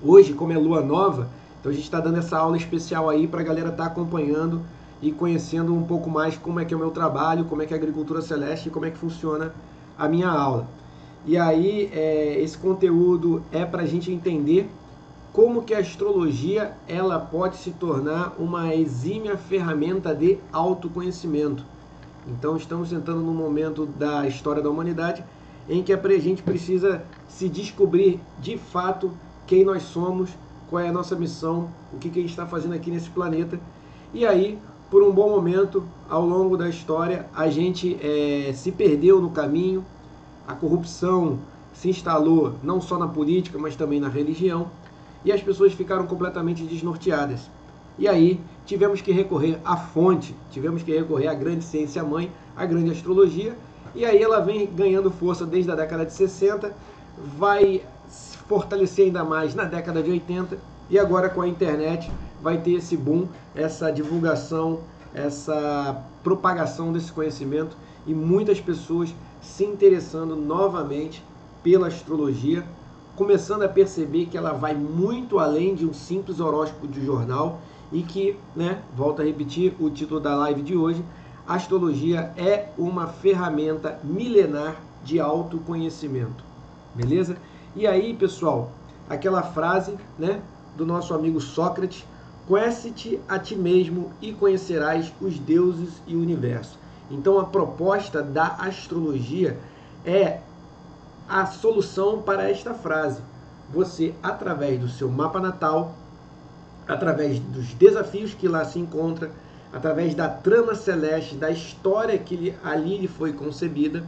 Hoje, como é lua nova, então a gente está dando essa aula especial aí para a galera estar acompanhando e conhecendo um pouco mais como é que é o meu trabalho, como é que é a agricultura celeste e como é que funciona a minha aula. E aí, esse conteúdo é para a gente entender como que a astrologia ela pode se tornar uma exímia ferramenta de autoconhecimento. Então estamos entrando num momento da história da humanidade em que a gente precisa se descobrir de fato quem nós somos, qual é a nossa missão, o que a gente está fazendo aqui nesse planeta. E aí, por um bom momento, ao longo da história, a gente se perdeu no caminho, a corrupção se instalou não só na política, mas também na religião, e as pessoas ficaram completamente desnorteadas. E aí tivemos que recorrer à fonte, tivemos que recorrer à grande ciência-mãe, à grande astrologia, e aí ela vem ganhando força desde a década de 60, vai se fortalecer ainda mais na década de 80, e agora com a internet vai ter esse boom, essa divulgação, essa propagação desse conhecimento, e muitas pessoas se interessando novamente pela astrologia, começando a perceber que ela vai muito além de um simples horóscopo de jornal e que, volto a repetir o título da live de hoje, a astrologia é uma ferramenta milenar de autoconhecimento, beleza? E aí, pessoal, aquela frase, do nosso amigo Sócrates, conhece-te a ti mesmo e conhecerás os deuses e o universo. Então a proposta da astrologia é a solução para esta frase. Você, através do seu mapa natal, através dos desafios que lá se encontra, através da trama celeste, da história que ali lhe foi concebida,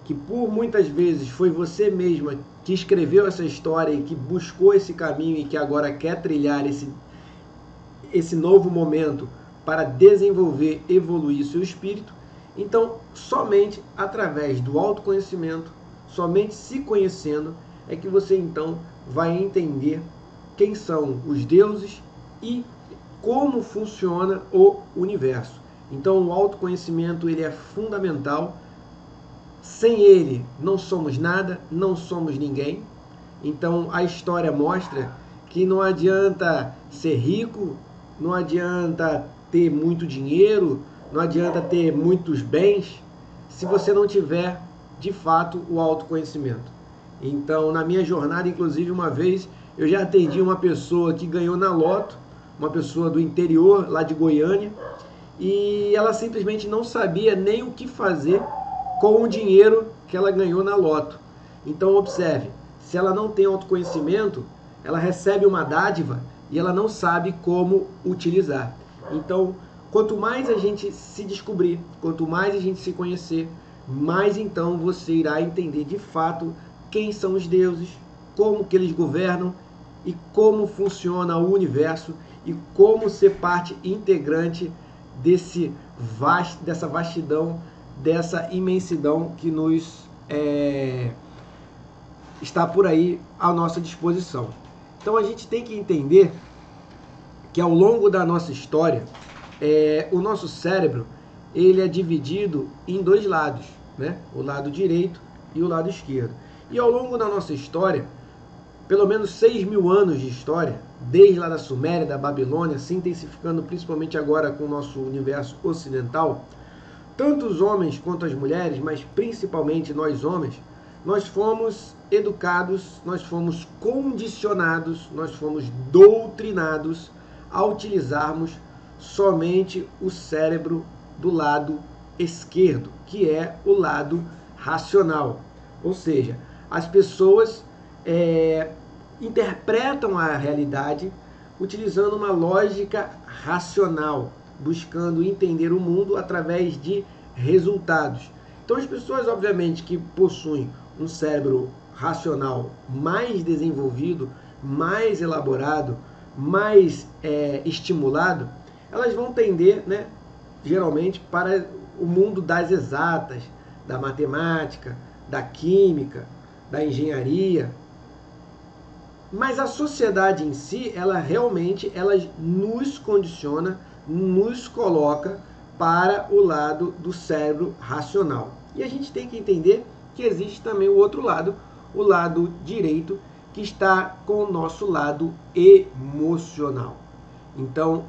que por muitas vezes foi você mesma que escreveu essa história e que buscou esse caminho e que agora quer trilhar esse novo momento para desenvolver, evoluir seu espírito. Então, somente através do autoconhecimento, somente se conhecendo, é que você então vai entender quem são os deuses e como funciona o universo. Então, o autoconhecimento ele é fundamental. Sem ele, não somos nada, não somos ninguém. Então, a história mostra que não adianta ser rico, não adianta ter muito dinheiro, não adianta ter muitos bens, se você não tiver, de fato, o autoconhecimento. Então, na minha jornada, inclusive, uma vez, eu já atendi uma pessoa que ganhou na loto, uma pessoa do interior, lá de Goiânia, e ela simplesmente não sabia nem o que fazer com o dinheiro que ela ganhou na loto. Então, observe, se ela não tem autoconhecimento, ela recebe uma dádiva e ela não sabe como utilizar. Então, quanto mais a gente se descobrir, quanto mais a gente se conhecer, mais então você irá entender de fato quem são os deuses, como que eles governam e como funciona o universo e como ser parte integrante dessa vastidão, dessa imensidão que nos está por aí à nossa disposição. Então a gente tem que entender que ao longo da nossa história, o nosso cérebro ele é dividido em dois lados, o lado direito e o lado esquerdo. E ao longo da nossa história, pelo menos 6.000 anos de história, desde lá da Suméria, da Babilônia, se intensificando principalmente agora com o nosso universo ocidental, tanto os homens quanto as mulheres, mas principalmente nós homens, nós fomos educados, nós fomos condicionados, nós fomos doutrinados a utilizarmos somente o cérebro do lado esquerdo, que é o lado racional. Ou seja, as pessoas interpretam a realidade utilizando uma lógica racional, buscando entender o mundo através de resultados. Então as pessoas, obviamente, que possuem um cérebro racional mais desenvolvido, mais elaborado, mais estimulado, elas vão tender, geralmente, para o mundo das exatas, da matemática, da química, da engenharia. Mas a sociedade em si, ela realmente nos condiciona, nos coloca para o lado do cérebro racional. E a gente tem que entender que existe também o outro lado, o lado direito, que está com o nosso lado emocional. Então,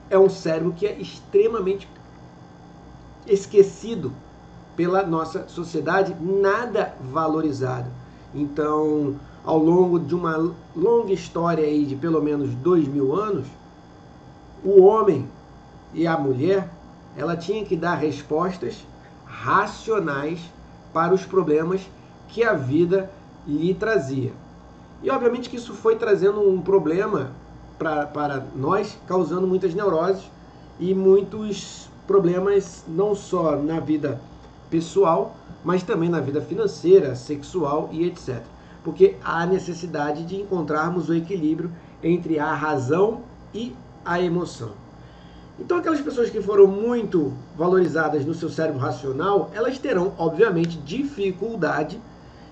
é um cérebro que é extremamente esquecido pela nossa sociedade, nada valorizado. Então, ao longo de uma longa história aí de pelo menos 2000 anos, o homem e a mulher, ela tinha que dar respostas racionais para os problemas que a vida lhe trazia. E obviamente que isso foi trazendo um problema para nós, causando muitas neuroses e muitos problemas não só na vida pessoal, mas também na vida financeira, sexual e etc. Porque há necessidade de encontrarmos o equilíbrio entre a razão e a emoção. Então aquelas pessoas que foram muito valorizadas no seu cérebro racional, elas terão, obviamente, dificuldade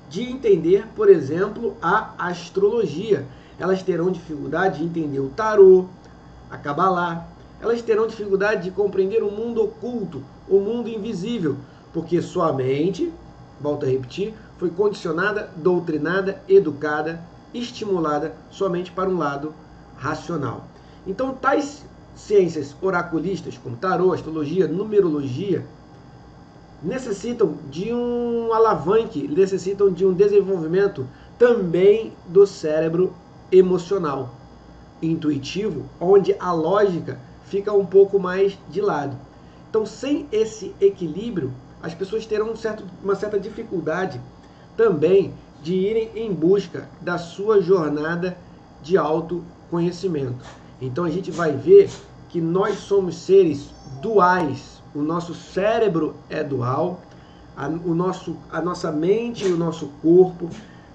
de entender, por exemplo, a astrologia. Elas terão dificuldade de entender o tarô, a Cabalá. Elas terão dificuldade de compreender o mundo oculto, o mundo invisível, porque sua mente, volto a repetir, foi condicionada, doutrinada, educada, estimulada somente para um lado racional. Então, tais ciências oraculistas, como tarô, astrologia, numerologia, necessitam de um alavanque, necessitam de um desenvolvimento também do cérebro emocional, intuitivo, onde a lógica fica um pouco mais de lado. Então, sem esse equilíbrio, as pessoas terão uma certa dificuldade também de irem em busca da sua jornada de autoconhecimento. Então, a gente vai ver que nós somos seres duais. O nosso cérebro é dual, a nossa mente e o nosso corpo,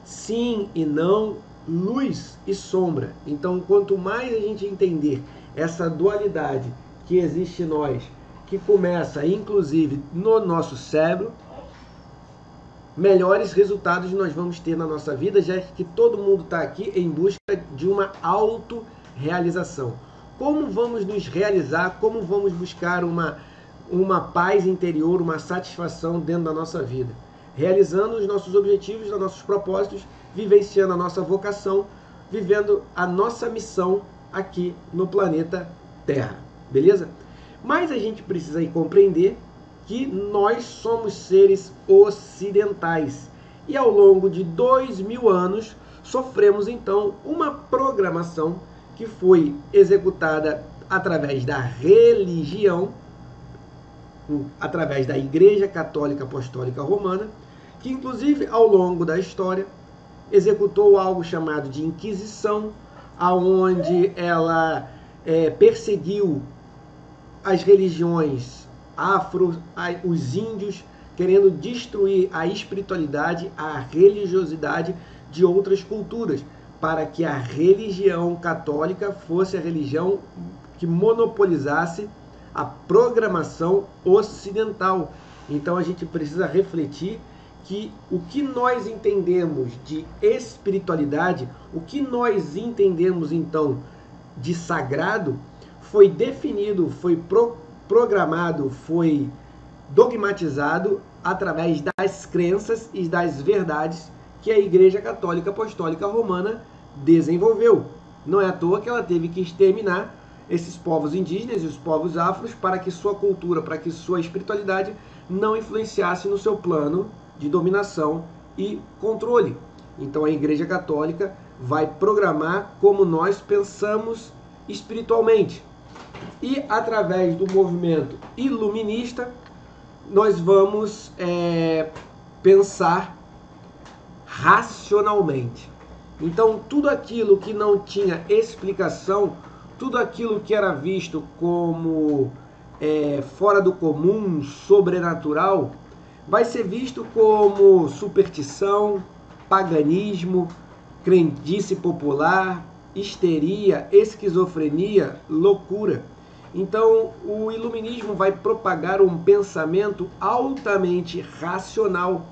sim e não, luz e sombra. Então, quanto mais a gente entender essa dualidade que existe em nós, que começa inclusive no nosso cérebro, melhores resultados nós vamos ter na nossa vida, já que todo mundo está aqui em busca de uma autorrealização. Como vamos nos realizar, como vamos buscar uma paz interior, uma satisfação dentro da nossa vida? Realizando os nossos objetivos, os nossos propósitos, vivenciando a nossa vocação, vivendo a nossa missão aqui no planeta Terra, beleza? Mas a gente precisa aí compreender que nós somos seres ocidentais e ao longo de 2000 anos sofremos então uma programação que foi executada através da religião, através da Igreja Católica Apostólica Romana, que inclusive ao longo da história executou algo chamado de Inquisição, aonde ela perseguiu as religiões afro, os índios, querendo destruir a espiritualidade, a religiosidade de outras culturas, para que a religião católica fosse a religião que monopolizasse a programação ocidental. Então a gente precisa refletir que o que nós entendemos de espiritualidade, o que nós entendemos então de sagrado, foi definido, foi programado, foi dogmatizado através das crenças e das verdades que a Igreja Católica Apostólica Romana desenvolveu. Não é à toa que ela teve que exterminar esses povos indígenas e os povos afros para que sua cultura, para que sua espiritualidade não influenciasse no seu plano de dominação e controle. Então a Igreja Católica vai programar como nós pensamos espiritualmente. E através do movimento iluminista, nós vamos pensar racionalmente. Então, tudo aquilo que não tinha explicação, tudo aquilo que era visto como fora do comum, sobrenatural, vai ser visto como superstição, paganismo, crendice popular, histeria, esquizofrenia, loucura. Então, o iluminismo vai propagar um pensamento altamente racional,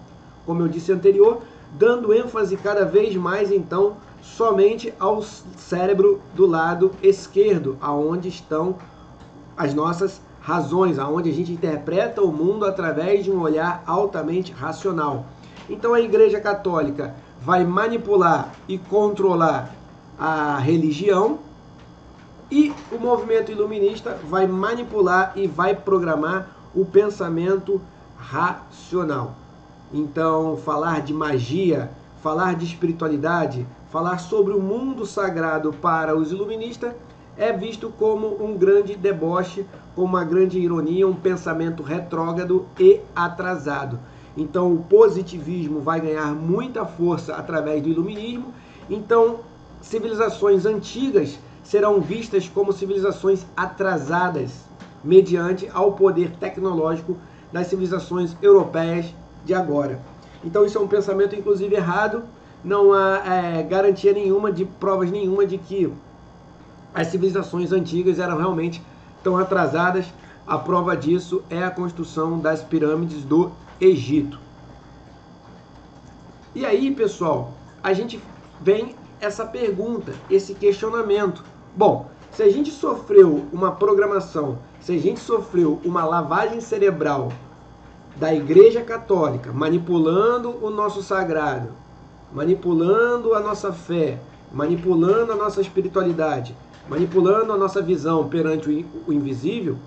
como eu disse anterior, dando ênfase cada vez mais, então, somente ao cérebro do lado esquerdo, aonde estão as nossas razões, aonde a gente interpreta o mundo através de um olhar altamente racional. Então, a Igreja Católica vai manipular e controlar a religião, e o movimento iluminista vai manipular e vai programar o pensamento racional. Então, falar de magia, falar de espiritualidade, falar sobre o mundo sagrado para os iluministas é visto como um grande deboche, como uma grande ironia, um pensamento retrógrado e atrasado. Então, o positivismo vai ganhar muita força através do iluminismo. Então, civilizações antigas serão vistas como civilizações atrasadas, mediante ao poder tecnológico das civilizações europeias de agora. Então isso é um pensamento inclusive errado, não há garantia nenhuma, de provas nenhuma de que as civilizações antigas eram realmente tão atrasadas. A prova disso é a construção das pirâmides do Egito. E aí, pessoal, a gente vem essa pergunta, esse questionamento. Bom, se a gente sofreu uma programação, se a gente sofreu uma lavagem cerebral da Igreja Católica, manipulando o nosso sagrado, manipulando a nossa fé, manipulando a nossa espiritualidade, manipulando a nossa visão perante o invisível,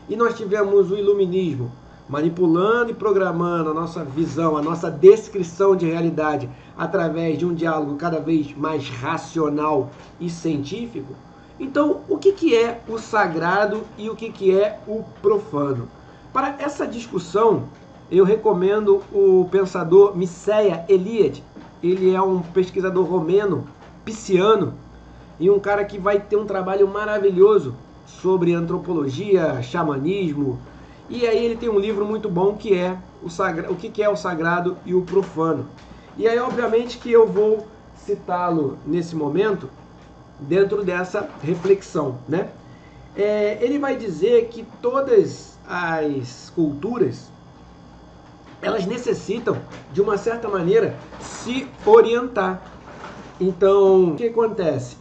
e nós tivemos o iluminismo manipulando e programando a nossa visão, a nossa descrição de realidade através de um diálogo cada vez mais racional e científico. Então, o que é o sagrado e o que é o profano? Para essa discussão, eu recomendo o pensador Mircea Eliade. Ele é um pesquisador romeno, pisciano, e um cara que vai ter um trabalho maravilhoso sobre antropologia, xamanismo. E aí ele tem um livro muito bom que é o que é o sagrado e o profano. E aí, obviamente, que eu vou citá-lo nesse momento dentro dessa reflexão, né? Ele vai dizer que todas as culturas, elas necessitam, de uma certa maneira, se orientar. Então, o que acontece?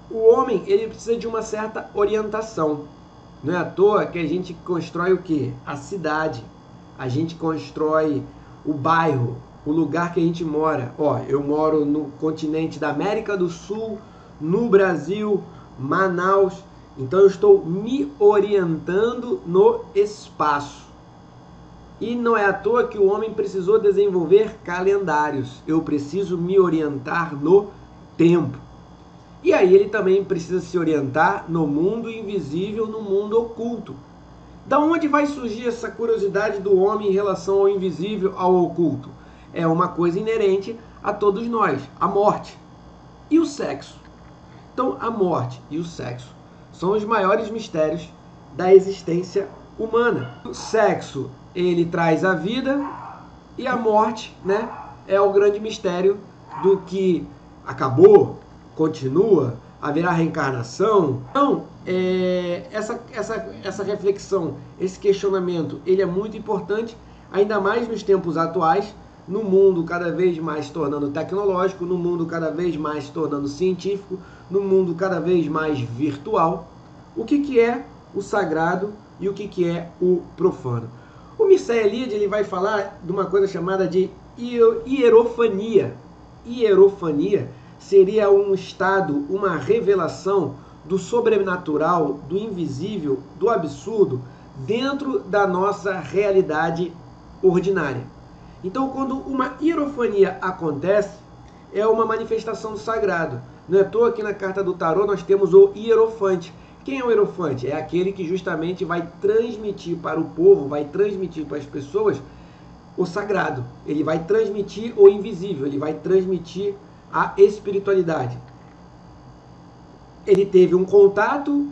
O homem, ele precisa de uma certa orientação. Não é à toa que a gente constrói o quê? A cidade. A gente constrói o bairro, o lugar que a gente mora. Ó, eu moro no continente da América do Sul, no Brasil, Manaus. Então eu estou me orientando no espaço. E não é à toa que o homem precisou desenvolver calendários. Eu preciso me orientar no tempo. E aí ele também precisa se orientar no mundo invisível, no mundo oculto. Da onde vai surgir essa curiosidade do homem em relação ao invisível, ao oculto? É uma coisa inerente a todos nós, a morte e o sexo. Então, a morte e o sexo são os maiores mistérios da existência humana. O sexo, ele traz a vida, e a morte, né, é o grande mistério do que acabou, continua, haverá reencarnação. Então, essa reflexão, esse questionamento, ele é muito importante, ainda mais nos tempos atuais, no mundo cada vez mais tornando tecnológico, no mundo cada vez mais tornando científico, no mundo cada vez mais virtual. O que é o sagrado e o que é o profano? O Mircea Eliade, ele vai falar de uma coisa chamada de hierofania. Hierofania seria um estado, uma revelação do sobrenatural, do invisível, do absurdo, dentro da nossa realidade ordinária. Então, quando uma hierofania acontece, é uma manifestação do sagrado. Não é à toa que na carta do tarô nós temos o hierofante. Quem é o hierofante? É aquele que justamente vai transmitir para o povo, vai transmitir para as pessoas o sagrado. Ele vai transmitir o invisível, ele vai transmitir a espiritualidade. Ele teve um contato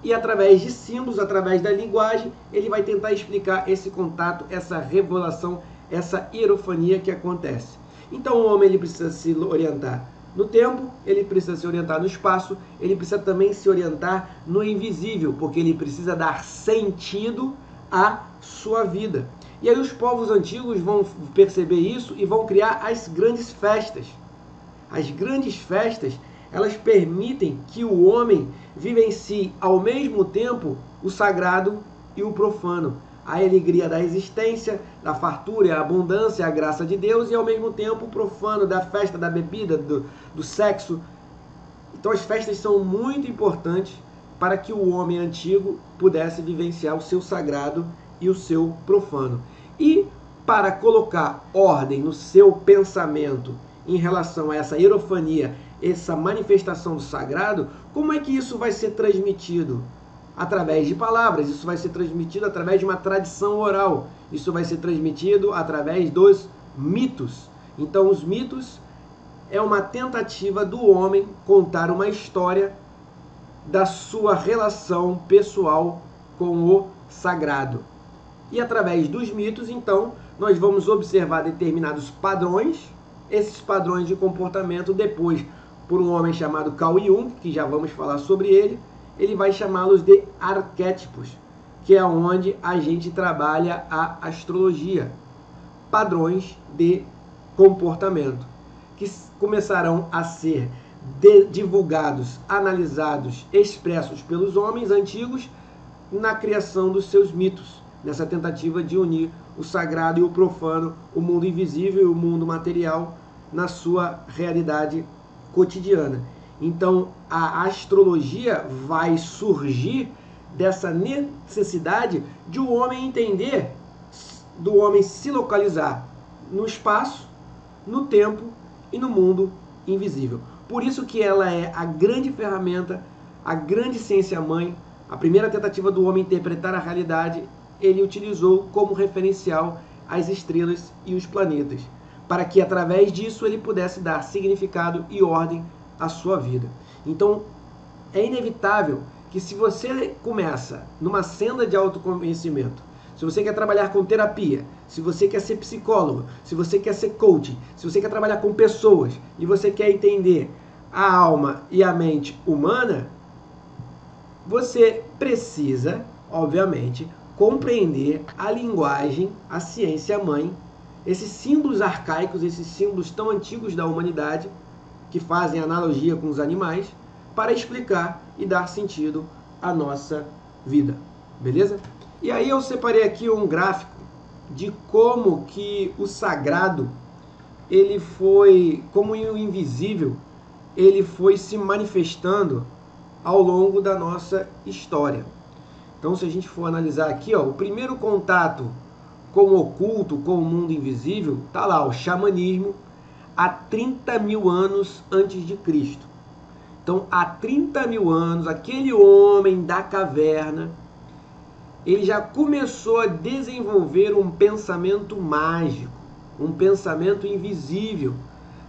e através de símbolos, através da linguagem, ele vai tentar explicar esse contato, essa revelação, essa hierofania que acontece. Então o homem, ele precisa se orientar no tempo, ele precisa se orientar no espaço, ele precisa também se orientar no invisível, porque ele precisa dar sentido à sua vida. E aí os povos antigos vão perceber isso e vão criar as grandes festas. As grandes festas, elas permitem que o homem vivencie ao mesmo tempo o sagrado e o profano. a alegria da existência, da fartura, a abundância, a graça de Deus, e ao mesmo tempo o profano da festa, da bebida, do sexo. Então as festas são muito importantes para que o homem antigo pudesse vivenciar o seu sagrado e o seu profano. E para colocar ordem no seu pensamento em relação a essa hierofania, essa manifestação do sagrado, como é que isso vai ser transmitido? Através de palavras, isso vai ser transmitido através de uma tradição oral, isso vai ser transmitido através dos mitos. Então os mitos é uma tentativa do homem contar uma história da sua relação pessoal com o sagrado. E através dos mitos, então, nós vamos observar determinados padrões, esses padrões de comportamento depois, por um homem chamado Carl Jung, que já vamos falar sobre ele vai chamá-los de arquétipos, que é onde a gente trabalha a astrologia. Padrões de comportamento, que começarão a ser divulgados, analisados, expressos pelos homens antigos na criação dos seus mitos, nessa tentativa de unir o sagrado e o profano, o mundo invisível e o mundo material na sua realidade cotidiana. Então, a astrologia vai surgir dessa necessidade de o homem entender, do homem se localizar no espaço, no tempo e no mundo invisível. Por isso que ela é a grande ferramenta, a grande ciência-mãe, a primeira tentativa do homem interpretar a realidade, ele utilizou como referencial as estrelas e os planetas, para que através disso ele pudesse dar significado e ordem à sua vida. Então, é inevitável que se você começa numa senda de autoconhecimento, se você quer trabalhar com terapia, se você quer ser psicólogo, se você quer ser coach, se você quer trabalhar com pessoas e você quer entender a alma e a mente humana, você precisa, obviamente, compreender a linguagem, a ciência-mãe, esses símbolos arcaicos, esses símbolos tão antigos da humanidade, que fazem analogia com os animais, para explicar e dar sentido à nossa vida. Beleza? E aí eu separei aqui um gráfico de como que o sagrado, ele foi, como o invisível, ele foi se manifestando ao longo da nossa história. Então, se a gente for analisar aqui, ó, o primeiro contato com o oculto, com o mundo invisível, tá lá, o xamanismo, há 30 mil anos antes de Cristo. Então, há 30 mil anos, aquele homem da caverna, ele já começou a desenvolver um pensamento mágico, um pensamento invisível.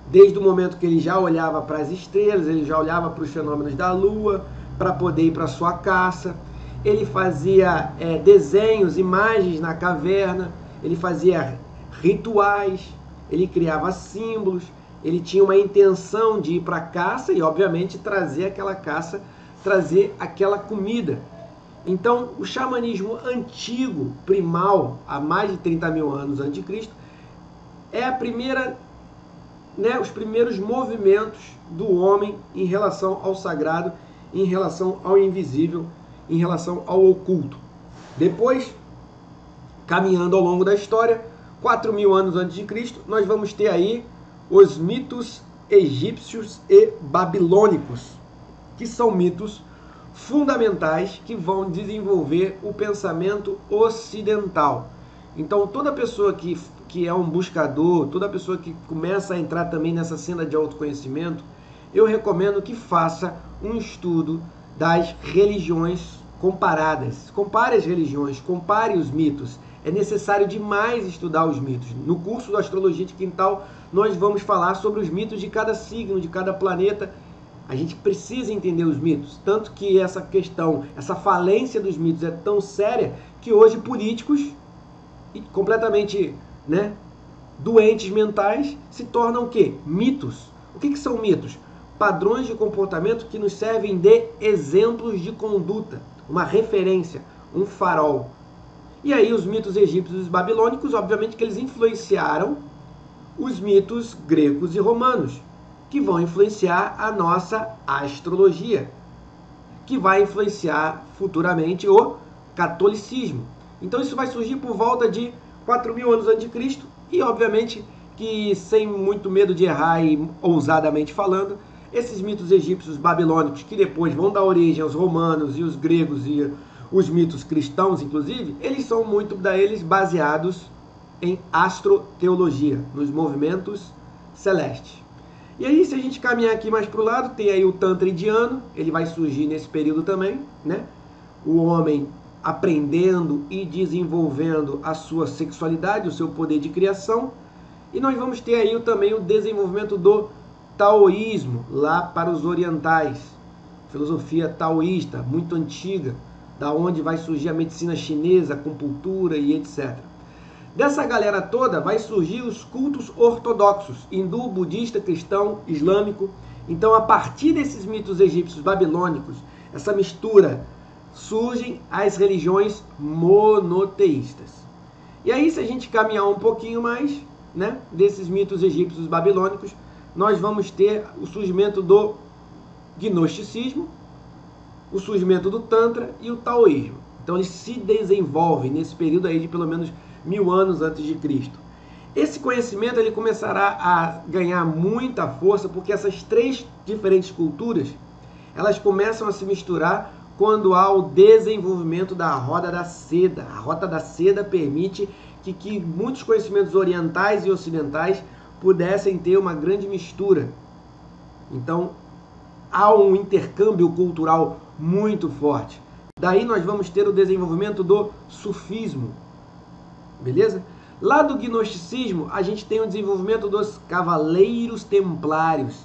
Desde o momento que ele já olhava para as estrelas, ele já olhava para os fenômenos da lua, para poder ir para a sua caça. Ele fazia desenhos, imagens na caverna, ele fazia rituais, ele criava símbolos, ele tinha uma intenção de ir para a caça e, obviamente, trazer aquela caça, trazer aquela comida. Então, o xamanismo antigo, primal, há mais de 30 mil anos antes de Cristo, é a primeira, os primeiros movimentos do homem em relação ao sagrado, em relação ao invisível, em relação ao oculto. Depois, caminhando ao longo da história, 4 mil anos antes de Cristo, nós vamos ter aí os mitos egípcios e babilônicos, que são mitos fundamentais que vão desenvolver o pensamento ocidental. Então, toda pessoa que é um buscador, toda pessoa que começa a entrar também nessa senda de autoconhecimento, eu recomendo que faça um estudo das religiões comparadas. Compare as religiões, compare os mitos. É necessário demais estudar os mitos. No curso da Astrologia de Quintal, nós vamos falar sobre os mitos de cada signo, de cada planeta. A gente precisa entender os mitos. Tanto que essa questão, essa falência dos mitos é tão séria que hoje políticos completamente doentes mentais se tornam o quê? Mitos. O que são mitos? Padrões de comportamento que nos servem de exemplos de conduta, uma referência, um farol. E aí os mitos egípcios e babilônicos, obviamente que eles influenciaram os mitos gregos e romanos, que vão influenciar a nossa astrologia, que vai influenciar futuramente o catolicismo. Então isso vai surgir por volta de 4.000 anos antes de Cristo e, obviamente, que sem muito medo de errar e ousadamente falando, esses mitos egípcios babilônicos, que depois vão dar origem aos romanos e os gregos e os mitos cristãos, inclusive, eles são muito deles baseados em astroteologia, nos movimentos celestes. E aí, se a gente caminhar aqui mais para o lado, tem aí o Tantra indiano, ele vai surgir nesse período também, né? O homem aprendendo e desenvolvendo a sua sexualidade, o seu poder de criação. E nós vamos ter aí também o desenvolvimento do taoísmo, lá para os orientais. Filosofia taoísta, muito antiga, da onde vai surgir a medicina chinesa, a acupuntura e etc. Dessa galera toda vai surgir os cultos ortodoxos, hindu, budista, cristão, islâmico. Então, a partir desses mitos egípcios babilônicos, essa mistura, surgem as religiões monoteístas. E aí, se a gente caminhar um pouquinho mais, né, desses mitos egípcios babilônicos, nós vamos ter o surgimento do gnosticismo, o surgimento do Tantra e o taoísmo. Então, eles se desenvolvem nesse período aí de pelo menos 1000 anos antes de Cristo. Esse conhecimento ele começará a ganhar muita força porque essas três diferentes culturas elas começam a se misturar quando há o desenvolvimento da roda da seda. A roda da seda permite que muitos conhecimentos orientais e ocidentais pudessem ter uma grande mistura. Então, há um intercâmbio cultural muito forte. Daí nós vamos ter o desenvolvimento do sufismo. Beleza? Lá do gnosticismo, a gente tem o desenvolvimento dos cavaleiros templários,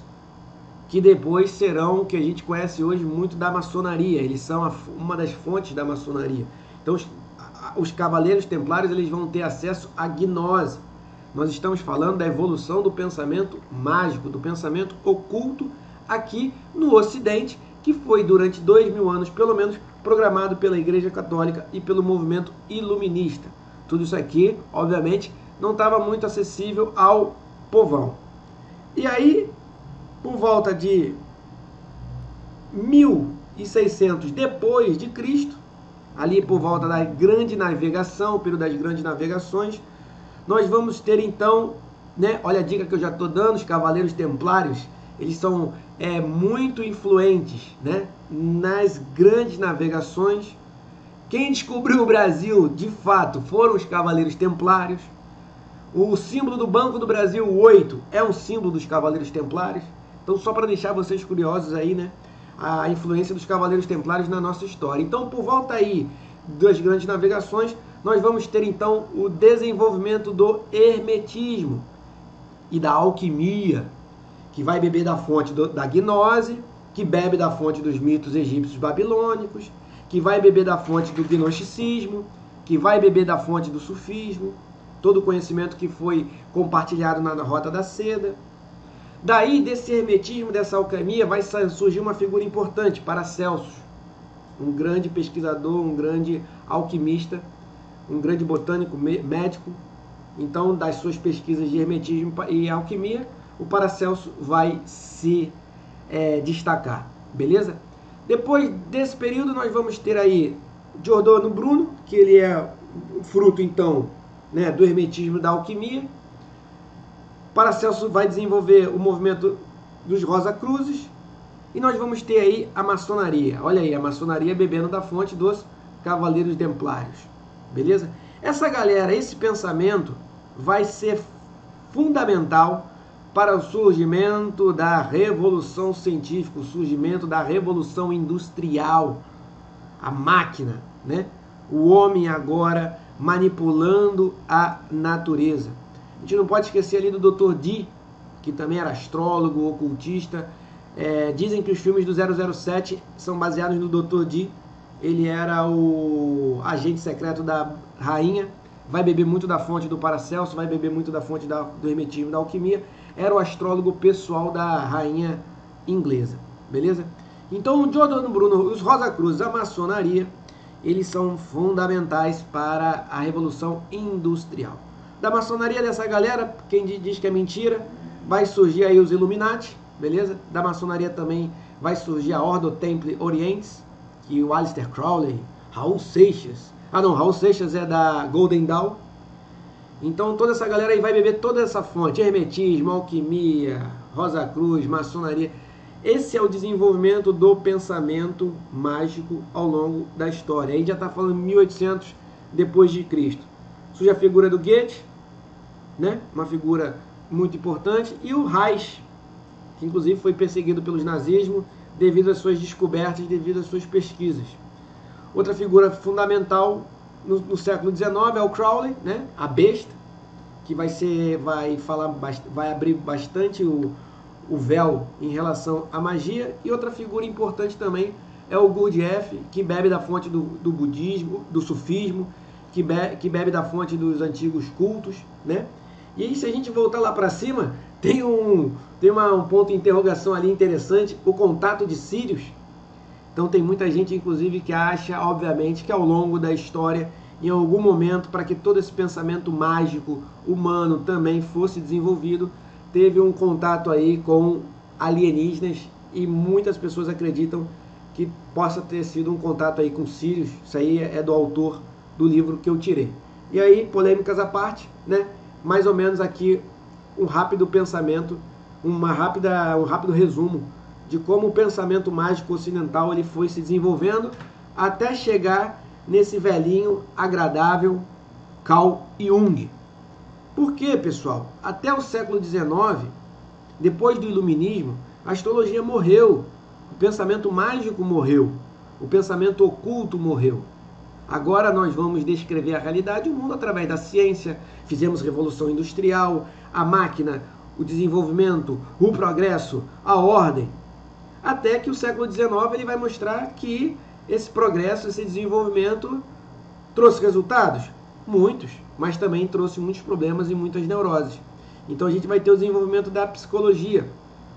que depois serão o que a gente conhece hoje muito da maçonaria. Eles são uma das fontes da maçonaria. Então, os cavaleiros templários eles vão ter acesso à gnose. Nós estamos falando da evolução do pensamento mágico, do pensamento oculto aqui no Ocidente, que foi durante 2000 anos, pelo menos, programado pela Igreja Católica e pelo movimento iluminista. Tudo isso aqui, obviamente, não estava muito acessível ao povão. E aí, por volta de 1600 depois de Cristo, ali por volta da Grande Navegação, o período das Grandes Navegações, nós vamos ter então, né, olha a dica que eu já estou dando, os Cavaleiros Templários, eles são muito influentes, né, nas grandes navegações. Quem descobriu o Brasil, de fato, foram os Cavaleiros Templários. O símbolo do Banco do Brasil, o 8, é um símbolo dos Cavaleiros Templários. Então, só para deixar vocês curiosos aí, né, a influência dos Cavaleiros Templários na nossa história. Então, por volta aí das grandes navegações, nós vamos ter, então, o desenvolvimento do hermetismo e da alquimia, que vai beber da fonte da gnose, que bebe da fonte dos mitos egípcios babilônicos, que vai beber da fonte do gnosticismo, que vai beber da fonte do sufismo, todo o conhecimento que foi compartilhado na Rota da Seda. Daí, desse hermetismo, dessa alquimia, vai surgir uma figura importante, Paracelsus, um grande pesquisador, um grande alquimista, um grande botânico, médico. Então, das suas pesquisas de hermetismo e alquimia, o Paracelsus vai se destacar, beleza? Depois desse período, nós vamos ter aí Giordano Bruno, que ele é fruto, então, né, do hermetismo da alquimia. Paracelsus vai desenvolver o movimento dos Rosa-Cruzes. E nós vamos ter aí a maçonaria. Olha aí, a maçonaria bebendo da fonte dos Cavaleiros Templários. Beleza? Essa galera, esse pensamento vai ser fundamental para o surgimento da Revolução Científica, o surgimento da Revolução Industrial, a máquina, né? O homem agora manipulando a natureza. A gente não pode esquecer ali do Dr. Dee, que também era astrólogo, ocultista. Dizem que os filmes do 007 são baseados no Dr. Dee. Ele era o agente secreto da rainha, vai beber muito da fonte do Paracelso, vai beber muito da fonte do hermetismo, da alquimia. Era o astrólogo pessoal da rainha inglesa, beleza? Então, o Giordano Bruno, os Rosa-Cruzes, a maçonaria, eles são fundamentais para a Revolução Industrial. Da maçonaria dessa galera, quem diz que é mentira, vai surgir aí os Illuminati, beleza? Da maçonaria também vai surgir a Ordo Templi Orientis, que o Aleister Crowley, Raul Seixas, Ah não, Raul Seixas é da Golden Dawn. Então toda essa galera aí vai beber toda essa fonte, hermetismo, alquimia, Rosa Cruz, maçonaria. Esse é o desenvolvimento do pensamento mágico ao longo da história. Aí já está falando 1800 depois de Cristo. Surge a figura do Goethe, né? Uma figura muito importante, e o Reich, que inclusive foi perseguido pelos nazismos devido às suas descobertas, devido às suas pesquisas. Outra figura fundamental no século XIX é o Crowley, né? A besta, que vai abrir bastante o véu em relação à magia. E outra figura importante também é o Gurdjieff, que bebe da fonte do budismo, do sufismo, que bebe da fonte dos antigos cultos, né? E aí, se a gente voltar lá para cima, tem um ponto de interrogação ali interessante, o contato de Sírios. Então tem muita gente, inclusive, que acha, obviamente, que ao longo da história, em algum momento, para que todo esse pensamento mágico humano também fosse desenvolvido, teve um contato aí com alienígenas, e muitas pessoas acreditam que possa ter sido um contato aí com Sírios. Isso aí é do autor do livro que eu tirei. E aí, polêmicas à parte, né? Mais ou menos aqui um rápido pensamento, um rápido resumo de como o pensamento mágico ocidental ele foi se desenvolvendo até chegar nesse velhinho agradável Carl Jung. Por quê, pessoal? Até o século XIX, depois do iluminismo, a astrologia morreu, o pensamento mágico morreu, o pensamento oculto morreu. Agora nós vamos descrever a realidade do mundo através da ciência. Fizemos revolução industrial, a máquina, o desenvolvimento, o progresso, a ordem. Até que o século XIX ele vai mostrar que esse progresso, esse desenvolvimento trouxe resultados? Muitos, mas também trouxe muitos problemas e muitas neuroses. Então a gente vai ter o desenvolvimento da psicologia.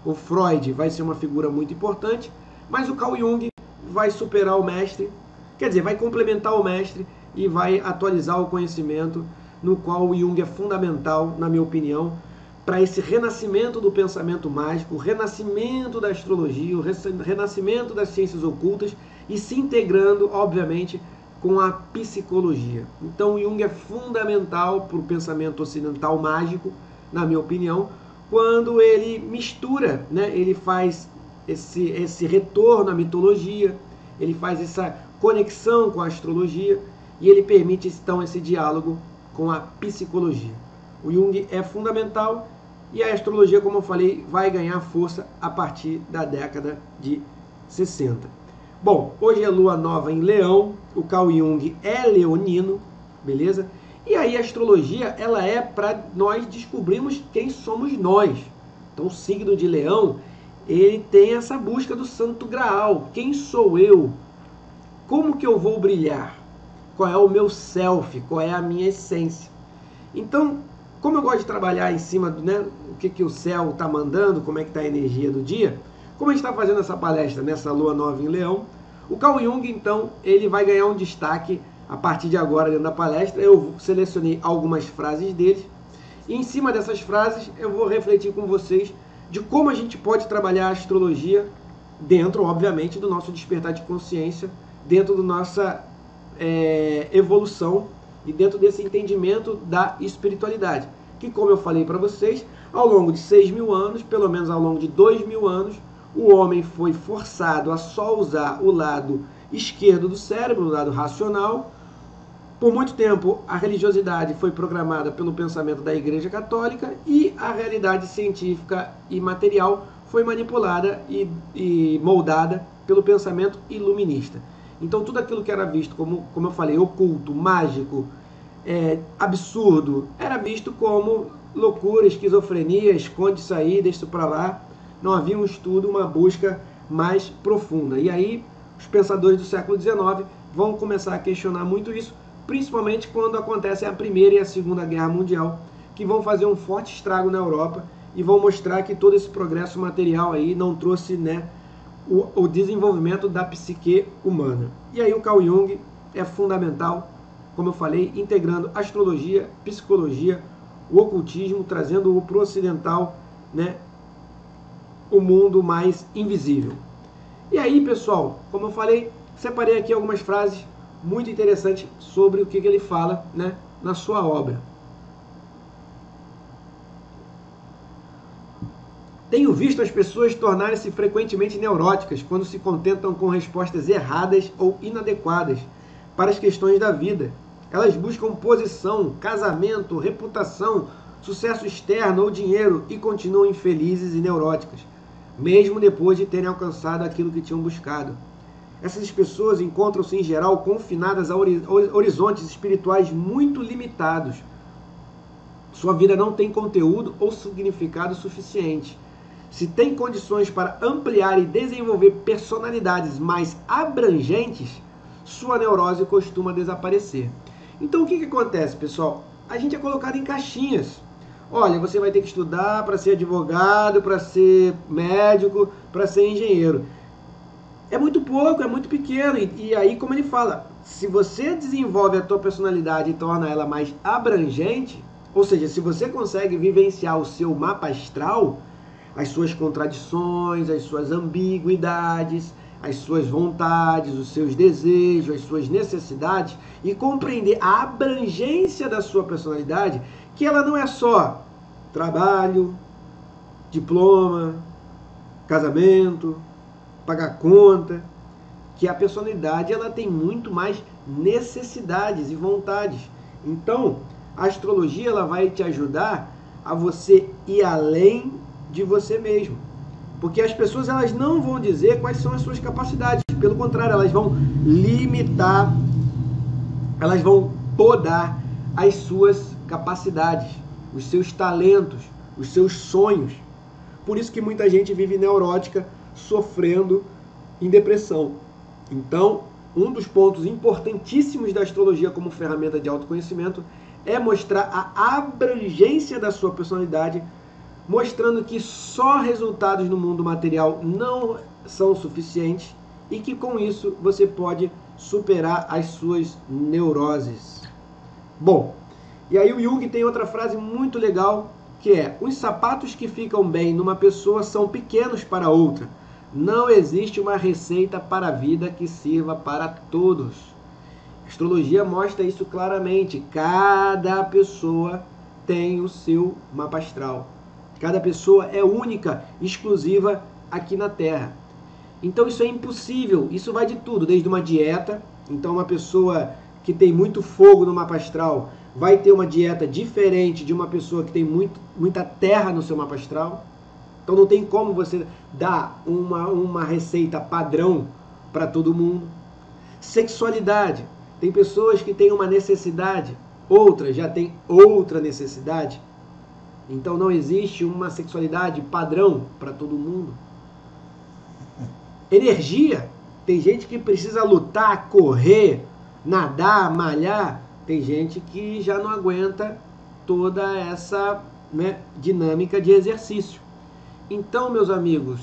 O Freud vai ser uma figura muito importante, mas o Carl Jung vai superar o mestre, quer dizer, vai complementar o mestre e vai atualizar o conhecimento, no qual o Jung é fundamental, na minha opinião, para esse renascimento do pensamento mágico, o renascimento da astrologia, o renascimento das ciências ocultas e se integrando, obviamente, com a psicologia. Então, o Jung é fundamental para o pensamento ocidental mágico, na minha opinião, quando ele mistura, né, ele faz esse retorno à mitologia, ele faz essa conexão com a astrologia e ele permite, então, esse diálogo com a psicologia. O Jung é fundamental e a astrologia, como eu falei, vai ganhar força a partir da década de 60. Bom, hoje é lua nova em Leão, o Carl Jung é leonino, beleza? E aí a astrologia, ela é para nós descobrirmos quem somos nós. Então o signo de Leão, ele tem essa busca do santo graal. Quem sou eu? Como que eu vou brilhar? Qual é o meu self? Qual é a minha essência? Então, como eu gosto de trabalhar em cima do, né, o que o céu está mandando, como é que está a energia do dia, como a gente está fazendo essa palestra nessa lua nova em Leão, o Carl Jung, então, ele vai ganhar um destaque a partir de agora dentro da palestra. Eu selecionei algumas frases dele e em cima dessas frases eu vou refletir com vocês de como a gente pode trabalhar a astrologia dentro, obviamente, do nosso despertar de consciência, dentro da nossa evolução e dentro desse entendimento da espiritualidade. Que, como eu falei para vocês, ao longo de 6.000 anos, pelo menos ao longo de 2.000 anos, o homem foi forçado a só usar o lado esquerdo do cérebro, o lado racional. Por muito tempo, a religiosidade foi programada pelo pensamento da Igreja Católica e a realidade científica e material foi manipulada e moldada pelo pensamento iluminista. Então, tudo aquilo que era visto como eu falei, oculto, mágico, absurdo, era visto como loucura, esquizofrenia, esconde isso aí, deixa isso para lá. Não havia um estudo, uma busca mais profunda. E aí, os pensadores do século XIX vão começar a questionar muito isso, principalmente quando acontecem a Primeira e a Segunda Guerra Mundial, que vão fazer um forte estrago na Europa e vão mostrar que todo esse progresso material aí não trouxe, né, o desenvolvimento da psique humana. E aí o Carl Jung é fundamental, como eu falei, integrando astrologia, psicologia, o ocultismo, trazendo para o ocidental, né, o mundo mais invisível. E aí, pessoal, como eu falei, separei aqui algumas frases muito interessante sobre o que ele fala, né, na sua obra. Tenho visto as pessoas tornarem-se frequentemente neuróticas quando se contentam com respostas erradas ou inadequadas para as questões da vida. Elas buscam posição, casamento, reputação, sucesso externo ou dinheiro e continuam infelizes e neuróticas, mesmo depois de terem alcançado aquilo que tinham buscado. Essas pessoas encontram-se, em geral, confinadas a horizontes espirituais muito limitados. Sua vida não tem conteúdo ou significado suficiente. Se tem condições para ampliar e desenvolver personalidades mais abrangentes, sua neurose costuma desaparecer. Então, o que acontece, pessoal? A gente é colocado em caixinhas. Olha, você vai ter que estudar para ser advogado, para ser médico, para ser engenheiro. É muito pouco, é muito pequeno. E aí, como ele fala, se você desenvolve a tua personalidade e torna ela mais abrangente, ou seja, se você consegue vivenciar o seu mapa astral, as suas contradições, as suas ambiguidades, as suas vontades, os seus desejos, as suas necessidades, e compreender a abrangência da sua personalidade, que ela não é só trabalho, diploma, casamento, pagar conta, que a personalidade ela tem muito mais necessidades e vontades. Então, a astrologia ela vai te ajudar a você ir além de você mesmo. Porque as pessoas elas não vão dizer quais são as suas capacidades. Pelo contrário, elas vão limitar, elas vão podar as suas capacidades, os seus talentos, os seus sonhos. Por isso que muita gente vive neurótica, sofrendo em depressão. Então, um dos pontos importantíssimos da astrologia como ferramenta de autoconhecimento é mostrar a abrangência da sua personalidade, mostrando que só resultados no mundo material não são suficientes e que com isso você pode superar as suas neuroses. Bom, e aí o Jung tem outra frase muito legal, que é: os sapatos que ficam bem numa pessoa são pequenos para outra. Não existe uma receita para a vida que sirva para todos. A astrologia mostra isso claramente. Cada pessoa tem o seu mapa astral. Cada pessoa é única, exclusiva aqui na Terra. Então isso é impossível. Isso vai de tudo, desde uma dieta. Então uma pessoa que tem muito fogo no mapa astral vai ter uma dieta diferente de uma pessoa que tem muita terra no seu mapa astral. Então não tem como você dar uma receita padrão para todo mundo. Sexualidade. Tem pessoas que têm uma necessidade, outras já têm outra necessidade. Então não existe uma sexualidade padrão para todo mundo. Energia. Tem gente que precisa lutar, correr, nadar, malhar. Tem gente que já não aguenta toda essa dinâmica de exercício. Então, meus amigos,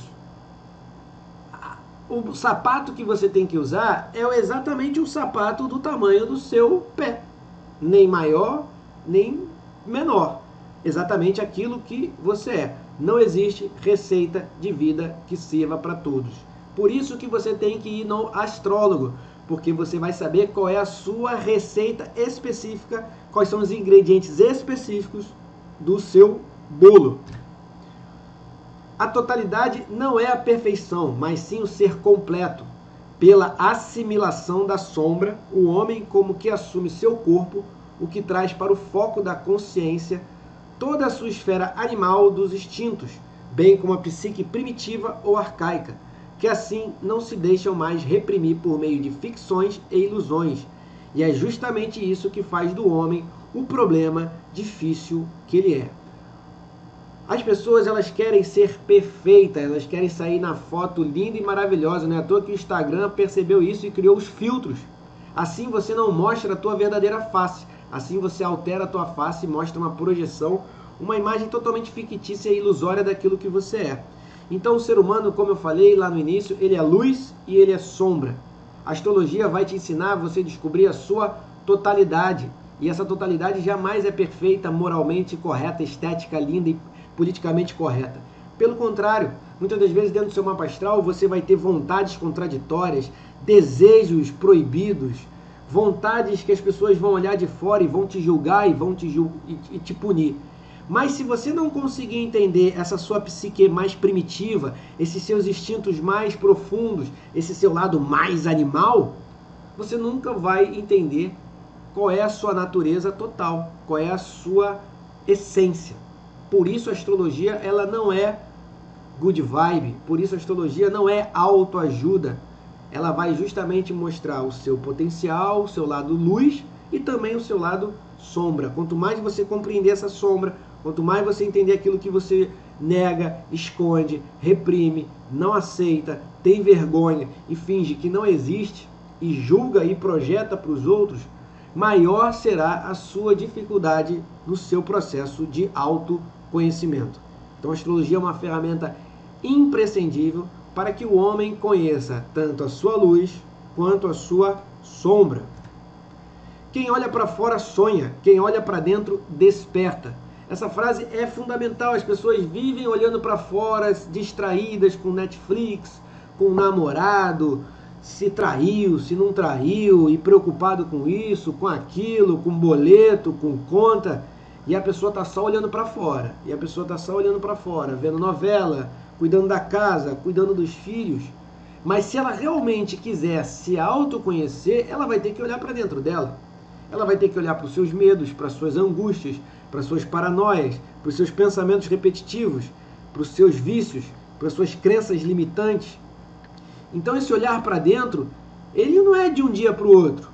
o sapato que você tem que usar é exatamente um sapato do tamanho do seu pé. Nem maior, nem menor. Exatamente aquilo que você é. Não existe receita de vida que sirva para todos. Por isso que você tem que ir no astrólogo, porque você vai saber qual é a sua receita específica, quais são os ingredientes específicos do seu bolo. A totalidade não é a perfeição, mas sim o ser completo. Pela assimilação da sombra, o homem como que assume seu corpo, o que traz para o foco da consciência toda a sua esfera animal dos instintos, bem como a psique primitiva ou arcaica, que assim não se deixam mais reprimir por meio de ficções e ilusões. E é justamente isso que faz do homem o problema difícil que ele é. As pessoas elas querem ser perfeitas, elas querem sair na foto linda e maravilhosa, não é à toa que o Instagram percebeu isso e criou os filtros. Assim você não mostra a tua verdadeira face, assim você altera a tua face e mostra uma projeção, uma imagem totalmente fictícia e ilusória daquilo que você é. Então o ser humano, como eu falei lá no início, ele é luz e ele é sombra. A astrologia vai te ensinar a você descobrir a sua totalidade. E essa totalidade jamais é perfeita, moralmente correta, estética, linda e politicamente correta. Pelo contrário, muitas das vezes dentro do seu mapa astral você vai ter vontades contraditórias, desejos proibidos, vontades que as pessoas vão olhar de fora e vão te julgar e vão e te punir. Mas se você não conseguir entender essa sua psique mais primitiva, esses seus instintos mais profundos, esse seu lado mais animal, você nunca vai entender qual é a sua natureza total, qual é a sua essência. Por isso a astrologia, ela não é good vibe, por isso a astrologia não é autoajuda. Ela vai justamente mostrar o seu potencial, o seu lado luz e também o seu lado sombra. Quanto mais você compreender essa sombra, quanto mais você entender aquilo que você nega, esconde, reprime, não aceita, tem vergonha e finge que não existe, e julga e projeta para os outros, maior será a sua dificuldade no seu processo de autoconhecimento. Então a astrologia é uma ferramenta imprescindível para que o homem conheça tanto a sua luz quanto a sua sombra. Quem olha para fora sonha, quem olha para dentro desperta. Essa frase é fundamental, as pessoas vivem olhando para fora, distraídas com Netflix, com o namorado, se traiu, se não traiu, e preocupado com isso, com aquilo, com boleto, com conta, e a pessoa está só olhando para fora, vendo novela, cuidando da casa, cuidando dos filhos. Mas se ela realmente quiser se autoconhecer, ela vai ter que olhar para dentro dela. Ela vai ter que olhar para os seus medos, para as suas angústias, para as suas paranoias, para os seus pensamentos repetitivos, para os seus vícios, para as suas crenças limitantes. Então esse olhar para dentro, ele não é de um dia para o outro.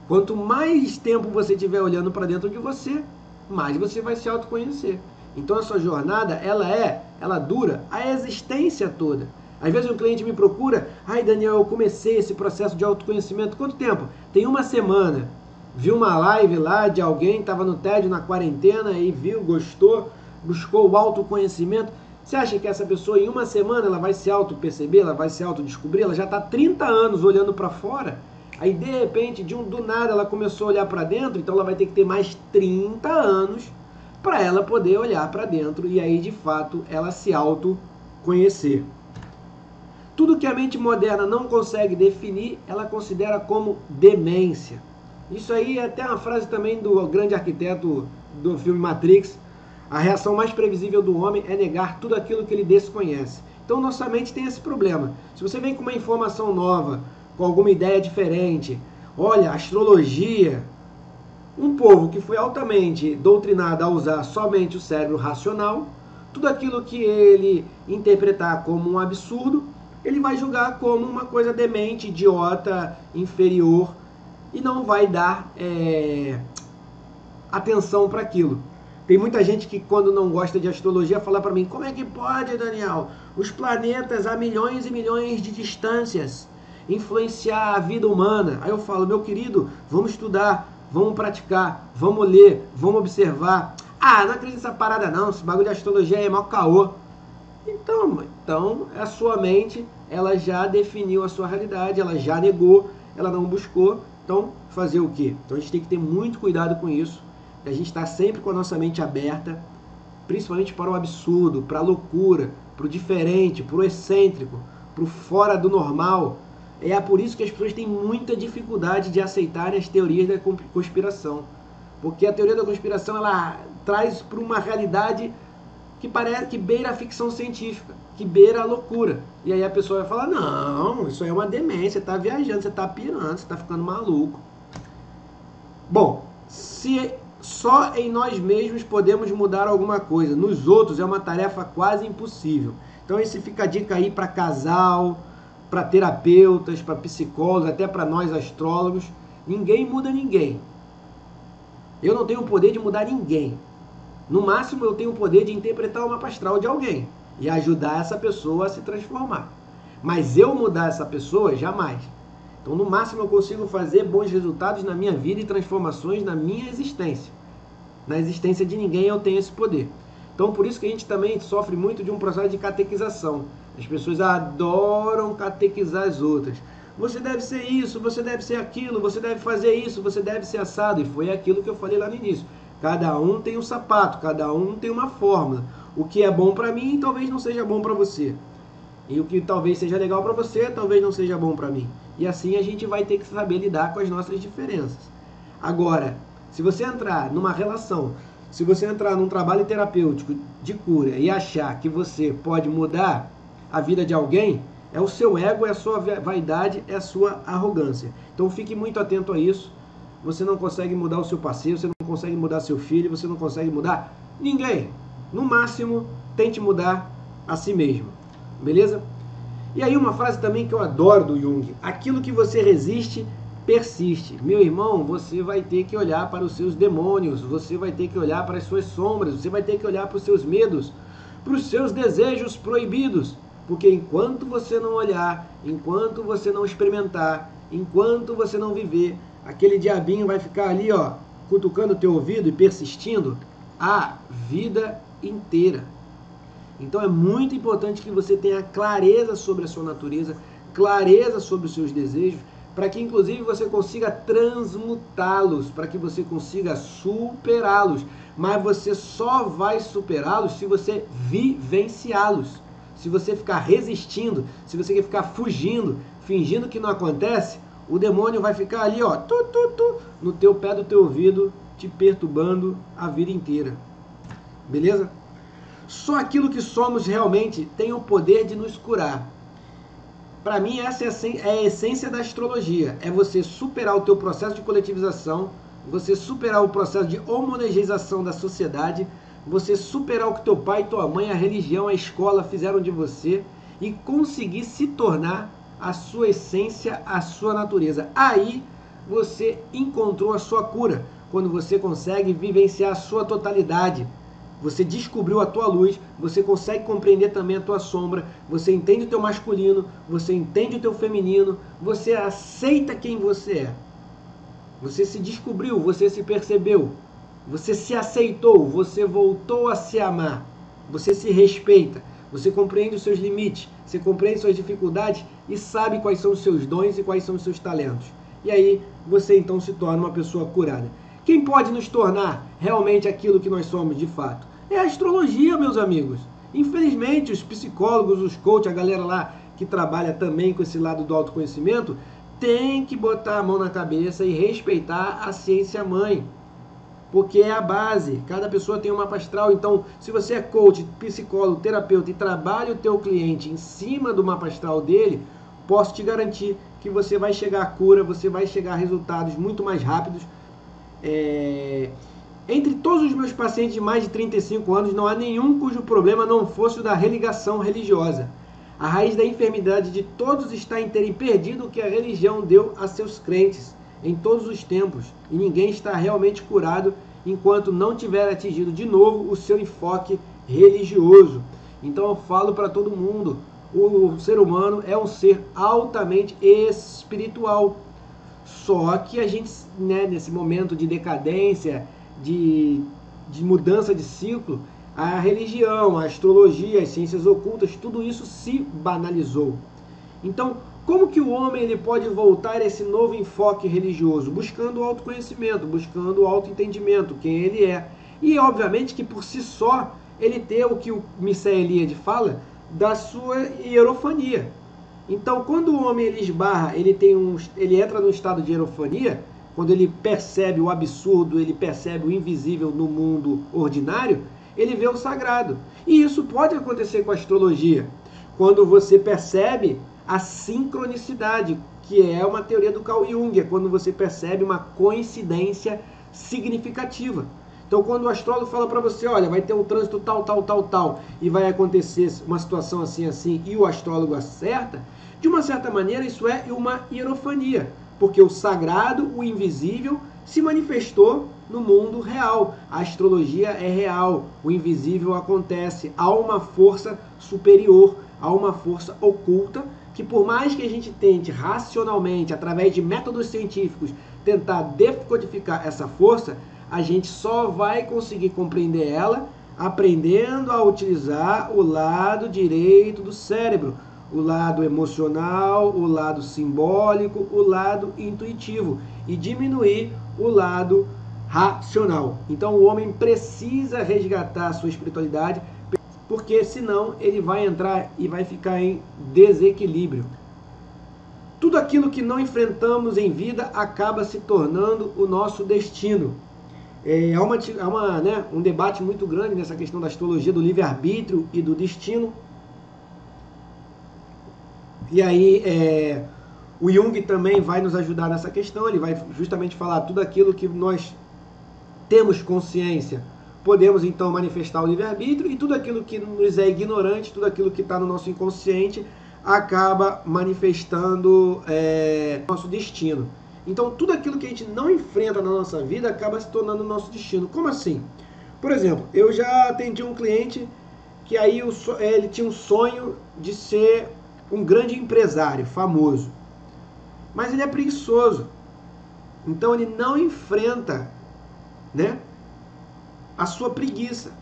Quanto mais tempo você estiver olhando para dentro de você, mais você vai se autoconhecer. Então a sua jornada, ela dura a existência toda. Às vezes um cliente me procura, Daniel, eu comecei esse processo de autoconhecimento, quanto tempo? Tem uma semana. Viu uma live lá de alguém, estava no tédio, na quarentena, e viu, gostou, buscou o autoconhecimento. Você acha que essa pessoa em uma semana ela vai se auto-perceber, ela vai se auto-descobrir? Ela já está 30 anos olhando para fora, aí de repente, do nada, ela começou a olhar para dentro, então ela vai ter que ter mais 30 anos para ela poder olhar para dentro e aí de fato ela se auto-conhecer. Tudo que a mente moderna não consegue definir, ela considera como demência. Isso aí é até uma frase também do grande arquiteto do filme Matrix. A reação mais previsível do homem é negar tudo aquilo que ele desconhece. Então nossa mente tem esse problema. Se você vem com uma informação nova, com alguma ideia diferente, olha, astrologia, um povo que foi altamente doutrinado a usar somente o cérebro racional, tudo aquilo que ele interpretar como um absurdo, ele vai julgar como uma coisa demente, idiota, inferior, e não vai dar atenção para aquilo. Tem muita gente que quando não gosta de astrologia fala para mim, como é que pode, Daniel, os planetas a milhões e milhões de distâncias influenciar a vida humana? Aí eu falo, meu querido, vamos estudar, vamos praticar, vamos ler, vamos observar. Não acredito nessa parada não, esse bagulho de astrologia é mó caô. Então a sua mente, ela já definiu a sua realidade, ela já negou, ela não buscou. Então, fazer o quê? Então a gente tem que ter muito cuidado com isso. A gente está sempre com a nossa mente aberta, principalmente para o absurdo, para a loucura, para o diferente, para o excêntrico, para o fora do normal. É por isso que as pessoas têm muita dificuldade de aceitarem as teorias da conspiração. Porque a teoria da conspiração, ela traz para uma realidade que parece que beira a ficção científica, que beira a loucura. E aí a pessoa vai falar, não, isso aí é uma demência, você está viajando, você está pirando, você está ficando maluco. Bom, se só em nós mesmos podemos mudar alguma coisa, nos outros é uma tarefa quase impossível. Então esse fica a dica aí para casal, para terapeutas, para psicólogos, até para nós astrólogos. Ninguém muda ninguém. Eu não tenho o poder de mudar ninguém. No máximo eu tenho o poder de interpretar o mapa astral de alguém e ajudar essa pessoa a se transformar. Mas eu mudar essa pessoa, jamais. Então no máximo eu consigo fazer bons resultados na minha vida e transformações na minha existência. Na existência de ninguém eu tenho esse poder. Então por isso que a gente também sofre muito de um processo de catequização. As pessoas adoram catequizar as outras. Você deve ser isso, você deve ser aquilo, você deve fazer isso, você deve ser assado. E foi aquilo que eu falei lá no início. Cada um tem um sapato, cada um tem uma fórmula. O que é bom para mim talvez não seja bom para você. E o que talvez seja legal para você, talvez não seja bom para mim. E assim a gente vai ter que saber lidar com as nossas diferenças. Agora, se você entrar numa relação, se você entrar num trabalho terapêutico de cura e achar que você pode mudar a vida de alguém, é o seu ego, é a sua vaidade, é a sua arrogância. Então fique muito atento a isso. Você não consegue mudar o seu parceiro, você não consegue mudar seu filho, você não consegue mudar ninguém. No máximo, tente mudar a si mesmo. Beleza? E aí uma frase também que eu adoro do Jung: aquilo que você resiste, persiste. Meu irmão, você vai ter que olhar para os seus demônios, você vai ter que olhar para as suas sombras, você vai ter que olhar para os seus medos, para os seus desejos proibidos. Porque enquanto você não olhar, enquanto você não experimentar, enquanto você não viver, aquele diabinho vai ficar ali, ó, cutucando o teu ouvido e persistindo a vida inteira. Então é muito importante que você tenha clareza sobre a sua natureza, clareza sobre os seus desejos, para que inclusive você consiga transmutá-los, para que você consiga superá-los. Mas você só vai superá-los se você vivenciá-los. Se você ficar resistindo, se você ficar fugindo, fingindo que não acontece, o demônio vai ficar ali, ó, no teu pé do teu ouvido, te perturbando a vida inteira. Beleza? Só aquilo que somos realmente tem o poder de nos curar. Para mim, essa é a essência da astrologia. É você superar o teu processo de coletivização, você superar o processo de homogeneização da sociedade, você superar o que teu pai, tua mãe, a religião, a escola fizeram de você e conseguir se tornar a sua essência, a sua natureza. Aí você encontrou a sua cura, quando você consegue vivenciar a sua totalidade. Você descobriu a tua luz, você consegue compreender também a tua sombra, você entende o teu masculino, você entende o teu feminino, você aceita quem você é. Você se descobriu, você se percebeu, você se aceitou, você voltou a se amar, você se respeita, você compreende os seus limites, você compreende suas dificuldades e sabe quais são os seus dons e quais são os seus talentos. E aí você então se torna uma pessoa curada. Quem pode nos tornar realmente aquilo que nós somos de fato? É a astrologia, meus amigos. Infelizmente, os psicólogos, os coaches, a galera lá que trabalha também com esse lado do autoconhecimento, tem que botar a mão na cabeça e respeitar a ciência mãe. Porque é a base. Cada pessoa tem um mapa astral. Então, se você é coach, psicólogo, terapeuta e trabalha o teu cliente em cima do mapa astral dele, posso te garantir que você vai chegar à cura, você vai chegar a resultados muito mais rápidos. Entre todos os meus pacientes de mais de 35 anos, não há nenhum cujo problema não fosse o da religação religiosa. A raiz da enfermidade de todos está em terem perdido o que a religião deu a seus crentes em todos os tempos. E ninguém está realmente curado enquanto não tiver atingido de novo o seu enfoque religioso. Então eu falo para todo mundo, o ser humano é um ser altamente espiritual. Só que a gente, né, nesse momento de decadência, de mudança de ciclo, a religião, a astrologia, as ciências ocultas, tudo isso se banalizou. Então, como que o homem ele pode voltar a esse novo enfoque religioso? Buscando o autoconhecimento, buscando o autoentendimento, quem ele é. E, obviamente, que por si só, ele tem o que o Mircea Eliade fala da sua hierofania. Então, quando o homem ele esbarra, ele entra no estado de hierofania, quando ele percebe o absurdo, ele percebe o invisível no mundo ordinário, ele vê o sagrado. E isso pode acontecer com a astrologia, quando você percebe a sincronicidade, que é uma teoria do Carl Jung, é quando você percebe uma coincidência significativa. Então, quando o astrólogo fala para você, olha, vai ter um trânsito tal, e vai acontecer uma situação assim, assim, e o astrólogo acerta, de uma certa maneira isso é uma hierofania, porque o sagrado, o invisível, se manifestou no mundo real. A astrologia é real, o invisível acontece. Há uma força superior, há uma força oculta, que por mais que a gente tente racionalmente, através de métodos científicos, tentar decodificar essa força, a gente só vai conseguir compreender ela aprendendo a utilizar o lado direito do cérebro, o lado emocional, o lado simbólico, o lado intuitivo, e diminuir o lado racional. Então o homem precisa resgatar a sua espiritualidade, porque senão ele vai entrar e vai ficar em desequilíbrio. tudo aquilo que não enfrentamos em vida acaba se tornando o nosso destino. Há um debate muito grande nessa questão da astrologia do livre-arbítrio e do destino. E aí o Jung também vai nos ajudar nessa questão. Ele vai justamente falar tudo aquilo que nós temos consciência, podemos então manifestar o livre-arbítrio, e tudo aquilo que nos é ignorante, tudo aquilo que está no nosso inconsciente, acaba manifestando nosso destino. Então tudo aquilo que a gente não enfrenta na nossa vida acaba se tornando nosso destino. Como assim? Por exemplo, eu já atendi um cliente que aí ele tinha um sonho de ser um grande empresário, famoso. Mas ele é preguiçoso. Então ele não enfrenta, né, a sua preguiça.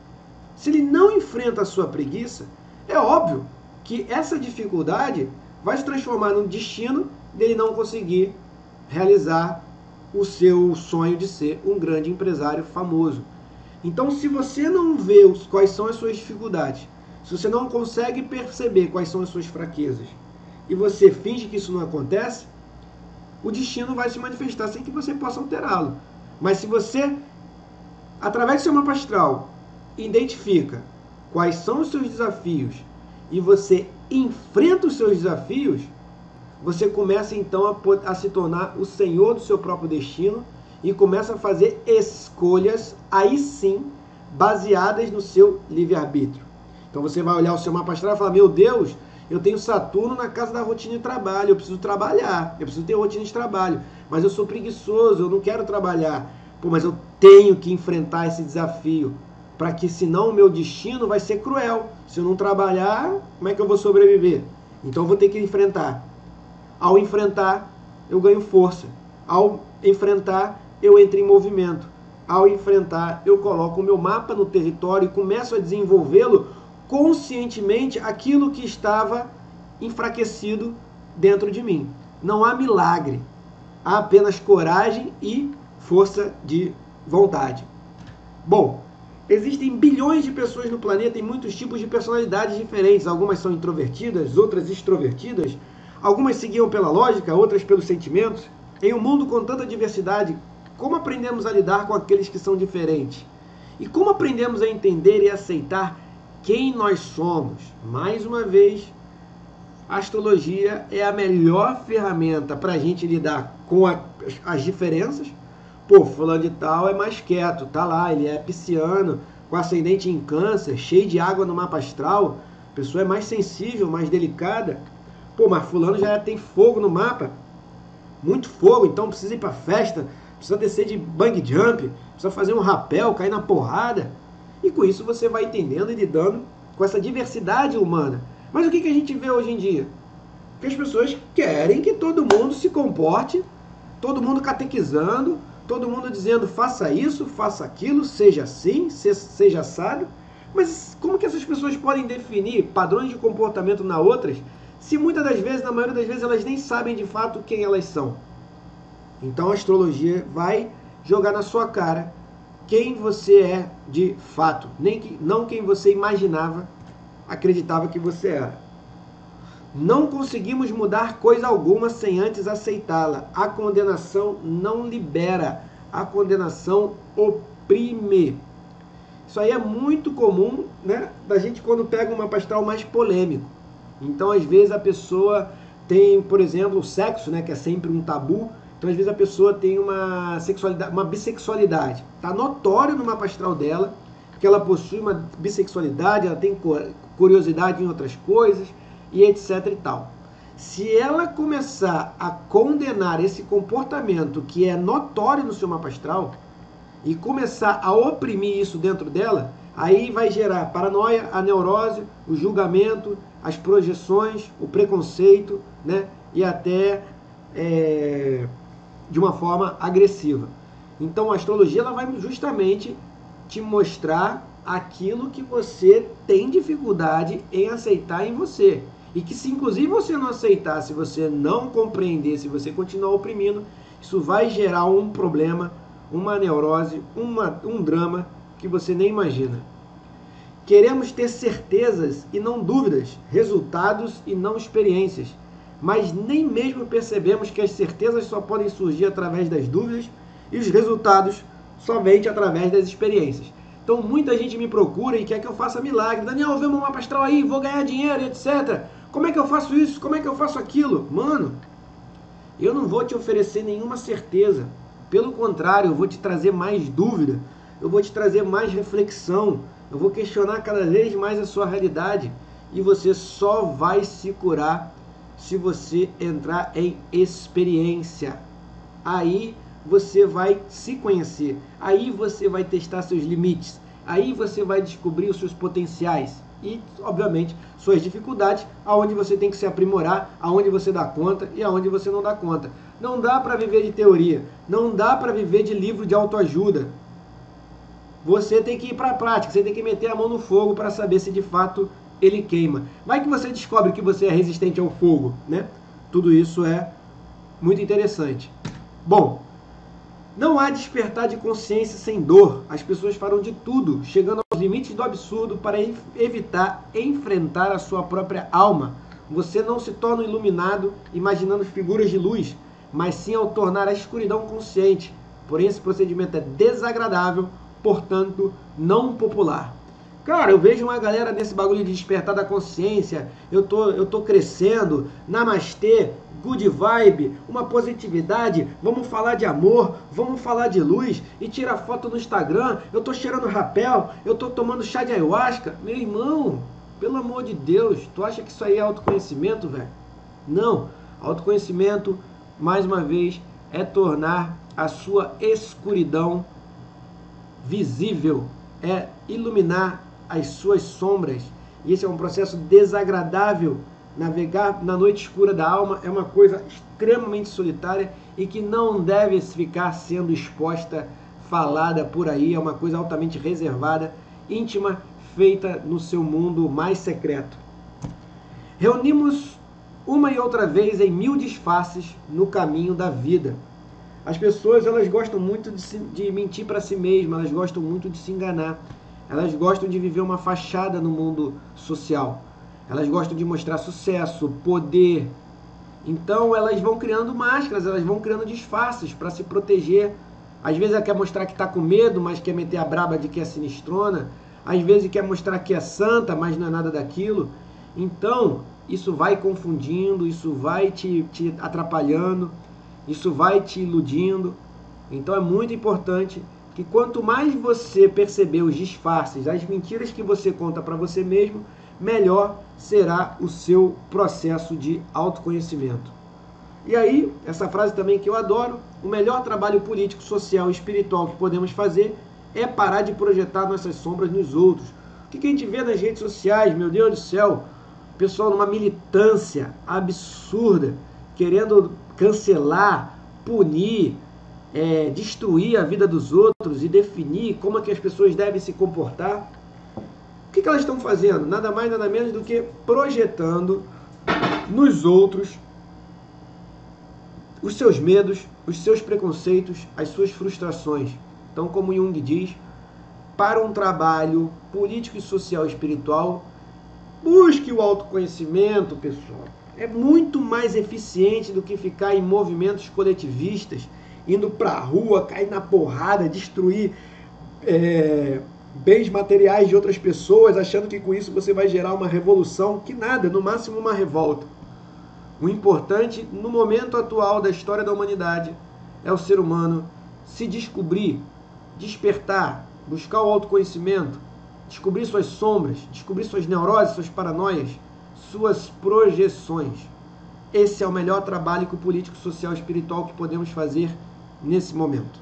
Se ele não enfrenta a sua preguiça, é óbvio que essa dificuldade vai se transformar num destino dele não conseguir realizar o seu sonho de ser um grande empresário famoso. Então, se você não vê quais são as suas dificuldades, se você não consegue perceber quais são as suas fraquezas, e você finge que isso não acontece, o destino vai se manifestar sem que você possa alterá-lo. Mas se você, através do seu mapa astral, identifica quais são os seus desafios e você enfrenta os seus desafios, você começa então a se tornar o senhor do seu próprio destino e começa a fazer escolhas, aí sim, baseadas no seu livre-arbítrio. Então você vai olhar o seu mapa astral e falar: meu Deus, eu tenho Saturno na casa da rotina de trabalho, eu preciso trabalhar, eu preciso ter rotina de trabalho, mas eu sou preguiçoso, eu não quero trabalhar. Pô, mas eu tenho que enfrentar esse desafio, para que senão o meu destino vai ser cruel. Se eu não trabalhar, como é que eu vou sobreviver? Então eu vou ter que enfrentar. Ao enfrentar, eu ganho força. Ao enfrentar, eu entro em movimento. Ao enfrentar, eu coloco o meu mapa no território e começo a desenvolvê-lo conscientemente, aquilo que estava enfraquecido dentro de mim. Não há milagre. Há apenas coragem e força de vontade. Bom, existem bilhões de pessoas no planeta e muitos tipos de personalidades diferentes. Algumas são introvertidas, outras extrovertidas. Algumas se guiam pela lógica, outras pelos sentimentos. Em um mundo com tanta diversidade, como aprendemos a lidar com aqueles que são diferentes? E como aprendemos a entender e aceitar quem nós somos? Mais uma vez, a astrologia é a melhor ferramenta para a gente lidar com as diferenças. Pô, fulano de tal é mais quieto, tá lá, ele é pisciano, com ascendente em câncer, cheio de água no mapa astral, a pessoa é mais sensível, mais delicada. Pô, mas fulano já tem fogo no mapa, muito fogo, então precisa ir pra festa, precisa descer de bang jump, precisa fazer um rapel, cair na porrada. E com isso você vai entendendo e lidando com essa diversidade humana. Mas o que a gente vê hoje em dia? Que as pessoas querem que todo mundo se comporte, todo mundo catequizando, todo mundo dizendo faça isso, faça aquilo, seja assim, seja assado. Mas como que essas pessoas podem definir padrões de comportamento na outras, se muitas das vezes, na maioria das vezes, elas nem sabem de fato quem elas são? Então a astrologia vai jogar na sua cara quem você é de fato, não quem você imaginava, acreditava que você era. Não conseguimos mudar coisa alguma sem antes aceitá-la. A condenação não libera, a condenação oprime. Isso aí é muito comum, né, da gente quando pega um mapa astral mais polêmico. Então, às vezes, a pessoa tem, por exemplo, o sexo, né, que é sempre um tabu. Então, às vezes, a pessoa tem uma bissexualidade. Está notório no mapa astral dela que ela possui uma bissexualidade, ela tem curiosidade em outras coisas, e etc e tal. Se ela começar a condenar esse comportamento que é notório no seu mapa astral e começar a oprimir isso dentro dela, aí vai gerar paranoia, a neurose, o julgamento, as projeções, o preconceito, né? E até de uma forma agressiva. Então a astrologia ela vai justamente te mostrar aquilo que você tem dificuldade em aceitar em você. E que se inclusive você não aceitar, se você não compreender, se você continuar oprimindo, isso vai gerar um problema, uma neurose, um drama que você nem imagina. Queremos ter certezas e não dúvidas, resultados e não experiências. mas nem mesmo percebemos que as certezas só podem surgir através das dúvidas e os resultados somente através das experiências. Então muita gente me procura e quer que eu faça milagre. Daniel, vê meu mapa astral aí, vou ganhar dinheiro, etc. Como é que eu faço isso? Como é que eu faço aquilo? Mano, eu não vou te oferecer nenhuma certeza. Pelo contrário, eu vou te trazer mais dúvida. Eu vou te trazer mais reflexão. Eu vou questionar cada vez mais a sua realidade. E você só vai se curar se você entrar em experiência. Aí você vai se conhecer. Aí você vai testar seus limites. Aí você vai descobrir os seus potenciais. E, obviamente, suas dificuldades, aonde você tem que se aprimorar, aonde você dá conta e aonde você não dá conta. Não dá para viver de teoria. Não dá para viver de livro de autoajuda. Você tem que ir para a prática. Você tem que meter a mão no fogo para saber se de fato ele queima. Vai que você descobre que você é resistente ao fogo, né? Tudo isso é muito interessante. Bom, não há despertar de consciência sem dor. As pessoas farão de tudo, chegando aos limites do absurdo para evitar enfrentar a sua própria alma. Você não se torna iluminado imaginando figuras de luz, mas sim ao tornar a escuridão consciente. Porém, esse procedimento é desagradável, portanto, não popular. Cara, eu vejo uma galera nesse bagulho de despertar da consciência, eu tô crescendo, namastê, good vibe, uma positividade, vamos falar de amor, vamos falar de luz, e tira foto no Instagram, eu tô cheirando rapel, eu tô tomando chá de ayahuasca. Meu irmão, pelo amor de Deus, tu acha que isso aí é autoconhecimento, velho? Não, autoconhecimento, mais uma vez, é tornar a sua escuridão visível, é iluminar as suas sombras. E esse é um processo desagradável. Navegar na noite escura da alma é uma coisa extremamente solitária e que não deve ficar sendo exposta, falada por aí. É uma coisa altamente reservada, íntima, feita no seu mundo mais secreto. Reunimos uma e outra vez em 1000 disfarces no caminho da vida. As pessoas, elas gostam muito de mentir para si mesmas, elas gostam muito de se enganar. Elas gostam de viver uma fachada no mundo social. Elas gostam de mostrar sucesso, poder. Então elas vão criando máscaras, elas vão criando disfarces para se proteger. Às vezes ela quer mostrar que está com medo, mas quer meter a braba de que é sinistrona. Às vezes quer mostrar que é santa, mas não é nada daquilo. Então isso vai confundindo, isso vai te atrapalhando, isso vai te iludindo. Então é muito importante que quanto mais você perceber os disfarces, as mentiras que você conta para você mesmo, melhor será o seu processo de autoconhecimento. E aí, essa frase também que eu adoro, o melhor trabalho político, social e espiritual que podemos fazer é parar de projetar nossas sombras nos outros. O que a gente vê nas redes sociais, meu Deus do céu, pessoal numa militância absurda, querendo cancelar, punir, destruir a vida dos outros e definir como é que as pessoas devem se comportar. O que elas estão fazendo? Nada mais, nada menos do que projetando nos outros os seus medos, os seus preconceitos, as suas frustrações. Então, como Jung diz, para um trabalho político e social e espiritual, busque o autoconhecimento, pessoal. É muito mais eficiente do que ficar em movimentos coletivistas, indo para a rua, cair na porrada, destruir bens materiais de outras pessoas, achando que com isso você vai gerar uma revolução, que nada, no máximo uma revolta. O importante, no momento atual da história da humanidade, é o ser humano se descobrir, despertar, buscar o autoconhecimento, descobrir suas sombras, descobrir suas neuroses, suas paranoias, suas projeções. Esse é o melhor trabalho que o político, social e espiritual que podemos fazer nesse momento.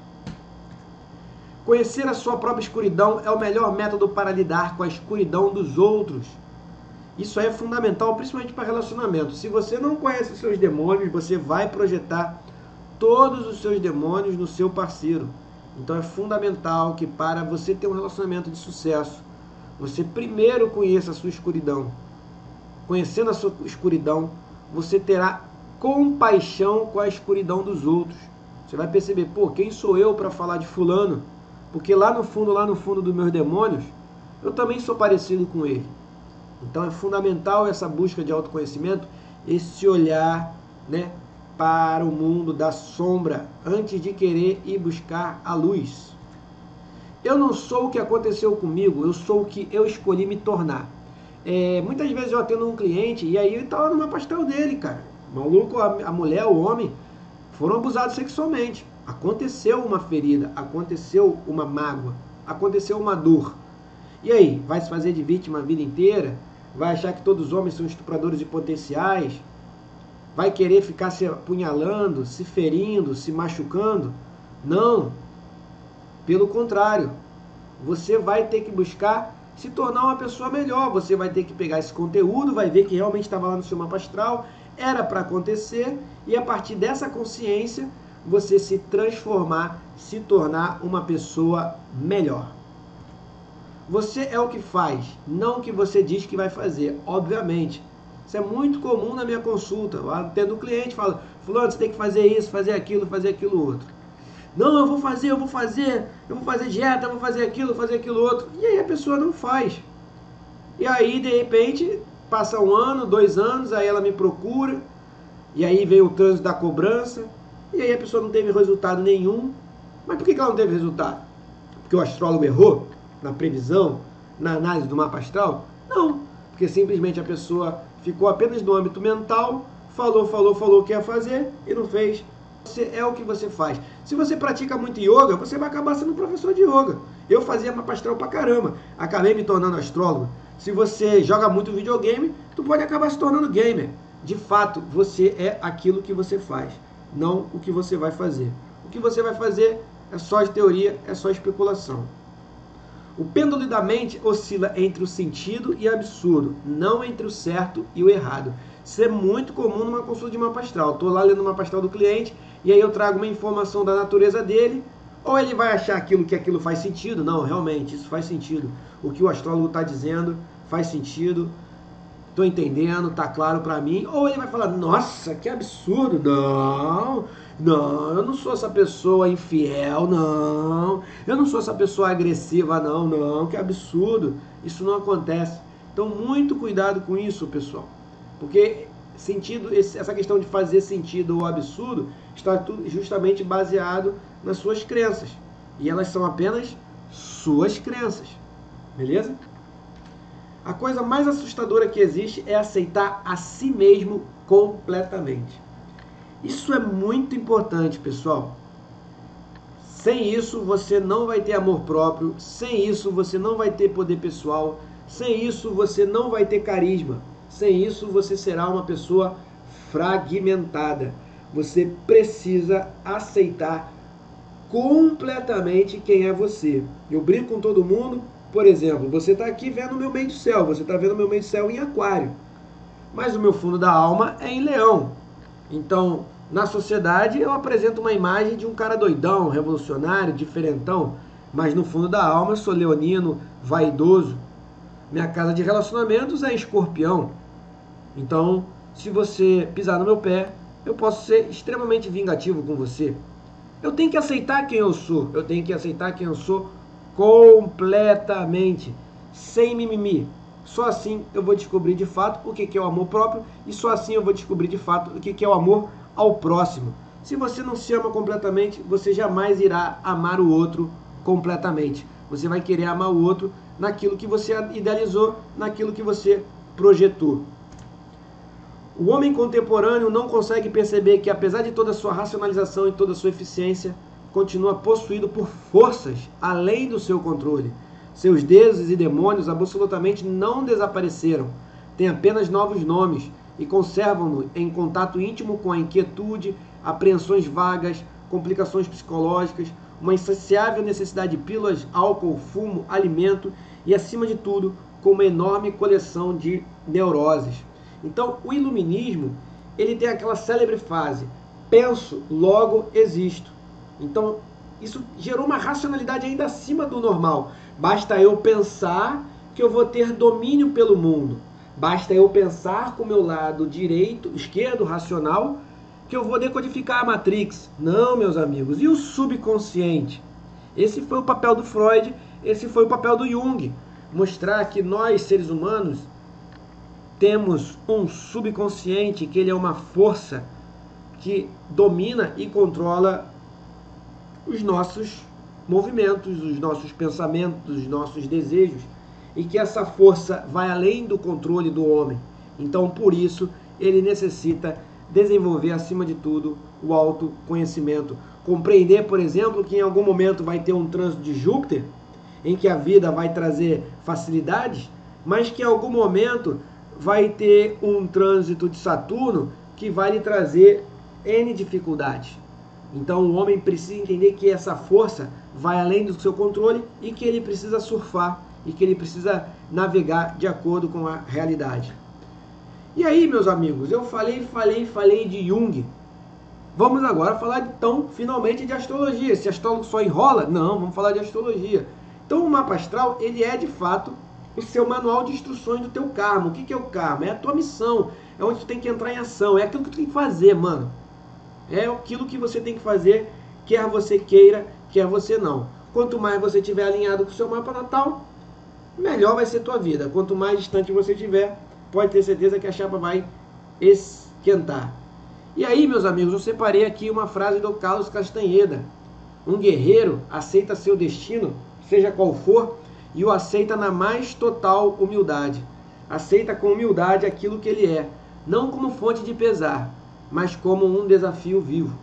Conhecer a sua própria escuridão é o melhor método para lidar com a escuridão dos outros. Isso é fundamental, principalmente para relacionamento. Se você não conhece os seus demônios, você vai projetar todos os seus demônios no seu parceiro. Então é fundamental que para você ter um relacionamento de sucesso, você primeiro conheça a sua escuridão. Conhecendo a sua escuridão, você terá compaixão com a escuridão dos outros. Você vai perceber, pô, quem sou eu para falar de fulano? Porque lá no fundo dos meus demônios, eu também sou parecido com ele. Então é fundamental essa busca de autoconhecimento esse olhar, né, para o mundo da sombra antes de querer ir buscar a luz. Eu não sou o que aconteceu comigo, eu sou o que eu escolhi me tornar. Muitas vezes eu atendo um cliente e aí ele tá lá no mapa astral dele, cara. O maluco, a mulher, o homem foram abusados sexualmente. Aconteceu uma ferida, aconteceu uma mágoa, aconteceu uma dor. E aí, vai se fazer de vítima a vida inteira? Vai achar que todos os homens são estupradores de potenciais? Vai querer ficar se apunhalando, se ferindo, se machucando? Não. Pelo contrário, você vai ter que buscar se tornar uma pessoa melhor. Você vai ter que pegar esse conteúdo, vai ver que realmente estava lá no seu mapa astral, era para acontecer, e a partir dessa consciência, você se transformar, se tornar uma pessoa melhor. Você é o que faz, não o que você diz que vai fazer, obviamente. Isso é muito comum na minha consulta. Lá tendo um cliente fala, fulano, você tem que fazer isso, fazer aquilo outro. Não, eu vou fazer dieta, eu vou fazer aquilo outro. E aí a pessoa não faz. E aí, de repente, passa 1 ano, 2 anos, aí ela me procura, e aí vem o trânsito da cobrança, e aí a pessoa não teve resultado nenhum. Mas por que ela não teve resultado? Porque o astrólogo errou na previsão, na análise do mapa astral? Não, porque simplesmente a pessoa ficou apenas no âmbito mental, falou o que ia fazer e não fez. Você é o que você faz. Se você pratica muito yoga, você vai acabar sendo professor de yoga. Eu fazia mapa astral pra caramba, acabei me tornando astrólogo. Se você joga muito videogame, tu pode acabar se tornando gamer. De fato, você é aquilo que você faz, não o que você vai fazer. O que você vai fazer é só de teoria, é só especulação. O pêndulo da mente oscila entre o sentido e o absurdo, não entre o certo e o errado. Isso é muito comum numa consulta de mapa astral. Estou lá lendo o mapa astral do cliente e aí eu trago uma informação da natureza dele, ou ele vai achar que aquilo faz sentido. Não, realmente, isso faz sentido. O que o astrólogo está dizendo faz sentido, estou entendendo, está claro para mim. Ou ele vai falar, nossa, que absurdo, não, eu não sou essa pessoa infiel, não, eu não sou essa pessoa agressiva, não, que absurdo, isso não acontece. Então, muito cuidado com isso, pessoal, porque essa questão de fazer sentido ou absurdo está justamente baseado nas suas crenças, e elas são apenas suas crenças, beleza? A coisa mais assustadora que existe é aceitar a si mesmo completamente. Isso é muito importante, pessoal. Sem isso, você não vai ter amor próprio. Sem isso, você não vai ter poder pessoal. Sem isso, você não vai ter carisma. Sem isso, você será uma pessoa fragmentada. Você precisa aceitar completamente quem é você. Eu brinco com todo mundo. Por exemplo, você está aqui vendo o meu meio do céu. Você está vendo o meu meio do céu em aquário. Mas o meu fundo da alma é em leão. Então, na sociedade, eu apresento uma imagem de um cara doidão, revolucionário, diferentão, mas no fundo da alma eu sou leonino, vaidoso. Minha casa de relacionamentos é escorpião. Então, se você pisar no meu pé, eu posso ser extremamente vingativo com você. Eu tenho que aceitar quem eu sou. Eu tenho que aceitar quem eu sou completamente, sem mimimi. Só assim eu vou descobrir de fato o que é o amor próprio, e só assim eu vou descobrir de fato o que é o amor ao próximo. Se você não se ama completamente, você jamais irá amar o outro completamente. Você vai querer amar o outro naquilo que você idealizou, naquilo que você projetou. O homem contemporâneo não consegue perceber que, apesar de toda a sua racionalização e toda a sua eficiência, continua possuído por forças além do seu controle. Seus deuses e demônios absolutamente não desapareceram, têm apenas novos nomes e conservam-no em contato íntimo com a inquietude, apreensões vagas, complicações psicológicas, uma insaciável necessidade de pílulas, álcool, fumo, alimento e, acima de tudo, com uma enorme coleção de neuroses. Então, o iluminismo, ele tem aquela célebre frase, penso, logo existo. Então, isso gerou uma racionalidade ainda acima do normal. Basta eu pensar que eu vou ter domínio pelo mundo. Basta eu pensar com o meu lado esquerdo, racional, que eu vou decodificar a Matrix. Não, meus amigos. E o subconsciente? Esse foi o papel do Freud, esse foi o papel do Jung. Mostrar que nós, seres humanos, temos um subconsciente, que ele é uma força que domina e controla os nossos movimentos, os nossos pensamentos, os nossos desejos, e que essa força vai além do controle do homem. Então, por isso, ele necessita desenvolver, acima de tudo, o autoconhecimento. Compreender, por exemplo, que em algum momento vai ter um trânsito de Júpiter, em que a vida vai trazer facilidades, mas que em algum momento vai ter um trânsito de Saturno que vai lhe trazer N dificuldades. Então o homem precisa entender que essa força vai além do seu controle e que ele precisa surfar e que ele precisa navegar de acordo com a realidade. E aí, meus amigos, eu falei de Jung. Vamos agora falar, então, finalmente de astrologia. Se astrólogo só enrola? Não, vamos falar de astrologia. Então o mapa astral, ele é de fato o seu manual de instruções do teu karma. O que é o karma? É a tua missão, é onde tu tem que entrar em ação, é aquilo que tu tem que fazer, mano. É aquilo que você tem que fazer, quer você queira, quer você não. Quanto mais você estiver alinhado com o seu mapa natal, melhor vai ser tua vida. Quanto mais distante você estiver, pode ter certeza que a chapa vai esquentar. E aí, meus amigos, eu separei aqui uma frase do Carlos Castanheda. Um guerreiro aceita seu destino, seja qual for, e o aceita na mais total humildade. Aceita com humildade aquilo que ele é, não como fonte de pesar, mas como um desafio vivo.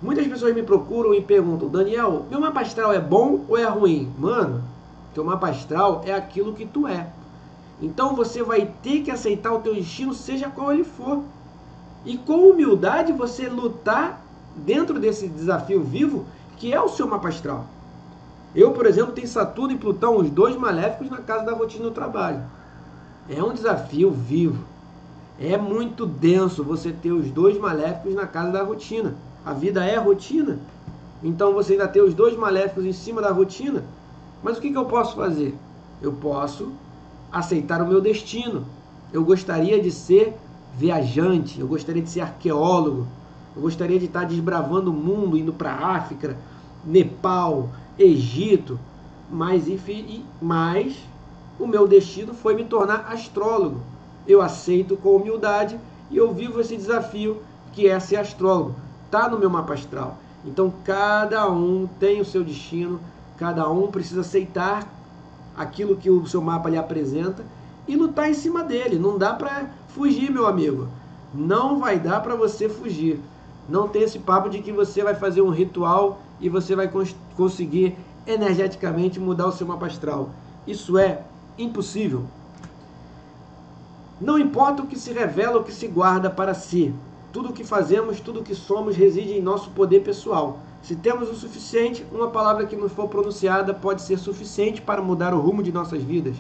Muitas pessoas me procuram e perguntam: Daniel, meu mapa astral é bom ou é ruim? Mano, teu mapa astral é aquilo que tu é. Então você vai ter que aceitar o teu destino, seja qual ele for. E com humildade você lutar dentro desse desafio vivo que é o seu mapa astral. Eu, por exemplo, tenho Saturno e Plutão, os dois maléficos, na casa da rotina do trabalho. É um desafio vivo. É muito denso você ter os dois maléficos na casa da rotina. A vida é rotina. Então você ainda ter os dois maléficos em cima da rotina. Mas o que eu posso fazer? Eu posso aceitar o meu destino. Eu gostaria de ser viajante, eu gostaria de ser arqueólogo, eu gostaria de estar desbravando o mundo, indo para a África, Nepal, Egito, mas o meu destino foi me tornar astrólogo. Eu aceito com humildade e eu vivo esse desafio que é ser astrólogo. Está no meu mapa astral. Então cada um tem o seu destino, cada um precisa aceitar aquilo que o seu mapa lhe apresenta e lutar em cima dele. Não dá para fugir, meu amigo. Não vai dar para você fugir. Não tem esse papo de que você vai fazer um ritual e você vai conseguir energeticamente mudar o seu mapa astral. Isso é impossível. Não importa o que se revela ou o que se guarda para si. Tudo o que fazemos, tudo o que somos reside em nosso poder pessoal. Se temos o suficiente, uma palavra que nos for pronunciada pode ser suficiente para mudar o rumo de nossas vidas.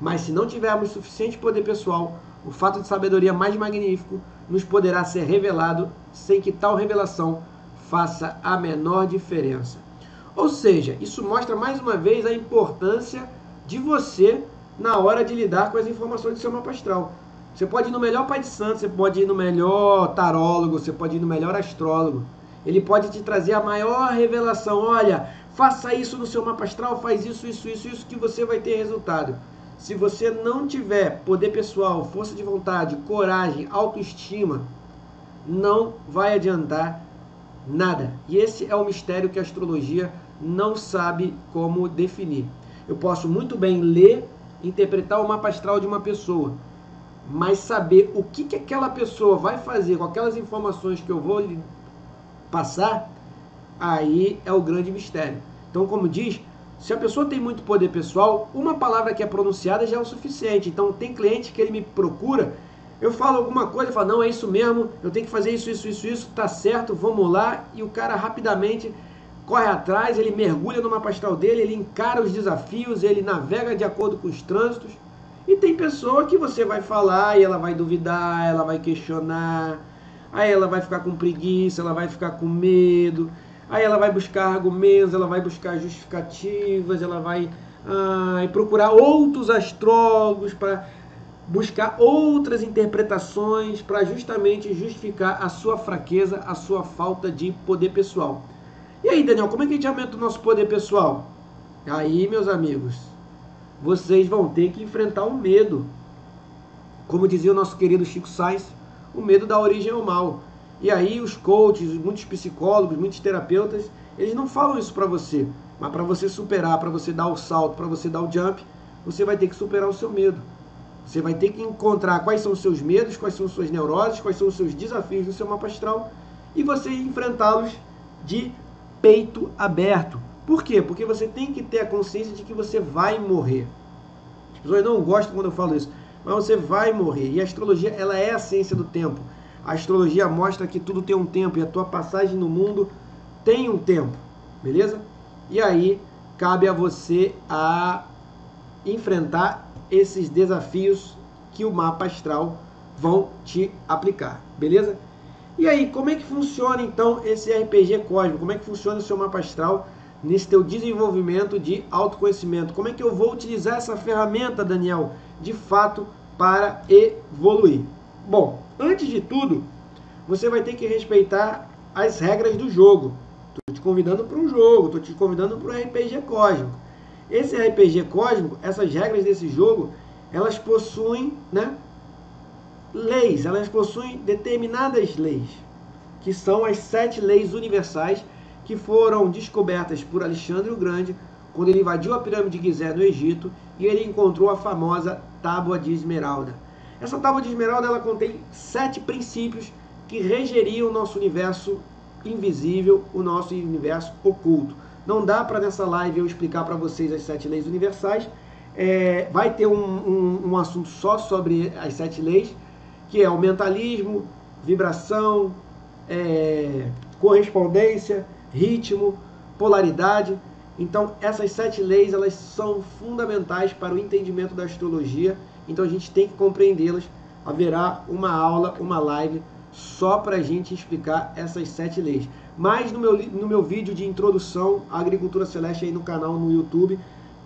Mas se não tivermos suficiente poder pessoal, o fato de sabedoria mais magnífico nos poderá ser revelado sem que tal revelação faça a menor diferença. Ou seja, isso mostra mais uma vez a importância de você na hora de lidar com as informações do seu mapa astral. Você pode ir no melhor pai de santo, você pode ir no melhor tarólogo, você pode ir no melhor astrólogo. Ele pode te trazer a maior revelação. Olha, faça isso no seu mapa astral, faz isso, que você vai ter resultado. Se você não tiver poder pessoal, força de vontade, coragem, autoestima, não vai adiantar nada. E esse é o mistério que a astrologia não sabe como definir. Eu posso muito bem ler, interpretar o mapa astral de uma pessoa, mas saber o que aquela pessoa vai fazer com aquelas informações que eu vou lhe passar, aí é o grande mistério. Então, como diz, se a pessoa tem muito poder pessoal, uma palavra que é pronunciada já é o suficiente. Então, tem cliente que ele me procura, eu falo alguma coisa, ele fala, não, é isso mesmo, eu tenho que fazer isso, tá certo, vamos lá, e o cara rapidamente corre atrás, ele mergulha no mapa astral dele, ele encara os desafios, ele navega de acordo com os trânsitos. E tem pessoa que você vai falar e ela vai duvidar, ela vai questionar, aí ela vai ficar com preguiça, ela vai ficar com medo, aí ela vai buscar argumentos, ela vai buscar justificativas, ela vai procurar outros astrólogos para buscar outras interpretações para justamente justificar a sua fraqueza, a sua falta de poder pessoal. E aí, Daniel, como é que a gente aumenta o nosso poder pessoal? Aí, meus amigos, vocês vão ter que enfrentar o medo. Como dizia o nosso querido Chico Sainz, o medo dá origem ao mal. E aí os coaches, muitos psicólogos, muitos terapeutas, eles não falam isso para você, mas para você superar, para você dar o salto, para você dar o jump, você vai ter que superar o seu medo. Você vai ter que encontrar quais são os seus medos, quais são as suas neuroses, quais são os seus desafios no seu mapa astral e você enfrentá-los de peito aberto. Por quê? Porque você tem que ter a consciência de que você vai morrer. As pessoas não gostam quando eu falo isso, mas você vai morrer. E a astrologia, ela é a ciência do tempo. A astrologia mostra que tudo tem um tempo e a tua passagem no mundo tem um tempo, beleza? E aí cabe a você a enfrentar esses desafios que o mapa astral vão te aplicar, beleza? E aí, como é que funciona então esse RPG cósmico? Como é que funciona o seu mapa astral nesse teu desenvolvimento de autoconhecimento? Como é que eu vou utilizar essa ferramenta, Daniel, de fato, para evoluir? Bom, antes de tudo, você vai ter que respeitar as regras do jogo. Estou te convidando para um jogo, estou te convidando para um RPG cósmico. Esse RPG cósmico, essas regras desse jogo, elas possuem, né, leis, elas possuem determinadas leis, que são as 7 leis universais que foram descobertas por Alexandre o Grande quando ele invadiu a pirâmide de Gizé no Egito e ele encontrou a famosa Tábua de Esmeralda. Essa Tábua de Esmeralda, ela contém 7 princípios que regeriam o nosso universo invisível, o nosso universo oculto. Não dá para nessa live eu explicar para vocês as 7 leis universais. Vai ter um assunto só sobre as 7 leis, que é o mentalismo, vibração, correspondência, ritmo, polaridade. Então essas 7 leis, elas são fundamentais para o entendimento da astrologia, então a gente tem que compreendê-las. Haverá uma aula, uma live só para a gente explicar essas 7 leis. Mas no meu vídeo de introdução à agricultura celeste aí no canal no YouTube,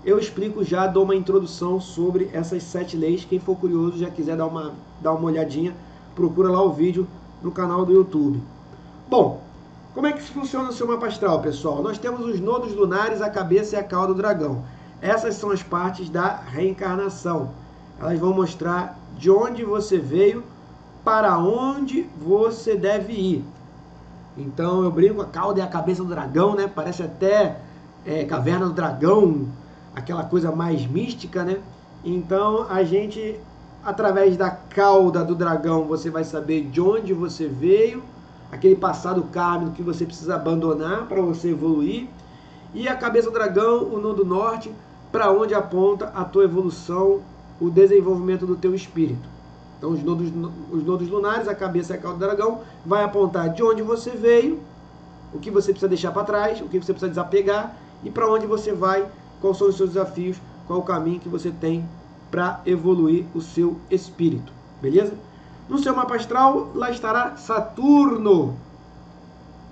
eu explico já, dou uma introdução sobre essas 7 leis. Quem for curioso, já quiser dar uma olhadinha, procura lá o vídeo no canal do YouTube. Bom, como é que funciona o seu mapa astral, pessoal? Nós temos os nodos lunares, a cabeça e a cauda do dragão. Essas são as partes da reencarnação. Elas vão mostrar de onde você veio, para onde você deve ir. Então eu brinco, a cauda e a cabeça do dragão, né? Parece até Caverna do Dragão, aquela coisa mais mística, né? Então a gente, através da cauda do dragão, você vai saber de onde você veio, aquele passado kármico que você precisa abandonar para você evoluir. E a cabeça do dragão, o nodo norte, para onde aponta a tua evolução, o desenvolvimento do teu espírito. Então os nodos lunares, a cabeça e a cauda do dragão, vai apontar de onde você veio, o que você precisa deixar para trás, o que você precisa desapegar e para onde você vai, quais são os seus desafios, qual o caminho que você tem para evoluir o seu espírito, beleza? No seu mapa astral, lá estará Saturno.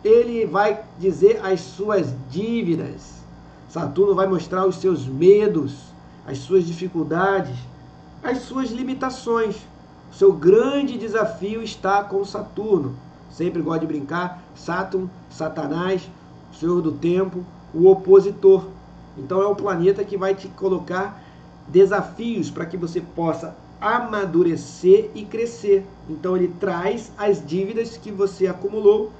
Ele vai dizer as suas dívidas. Saturno vai mostrar os seus medos, as suas dificuldades, as suas limitações. O seu grande desafio está com Saturno. Sempre gosto de brincar. Saturno, Satanás, o senhor do tempo, o opositor. Então é o planeta que vai te colocar desafios para que você possa amadurecer e crescer. Então ele traz as dívidas que você acumulou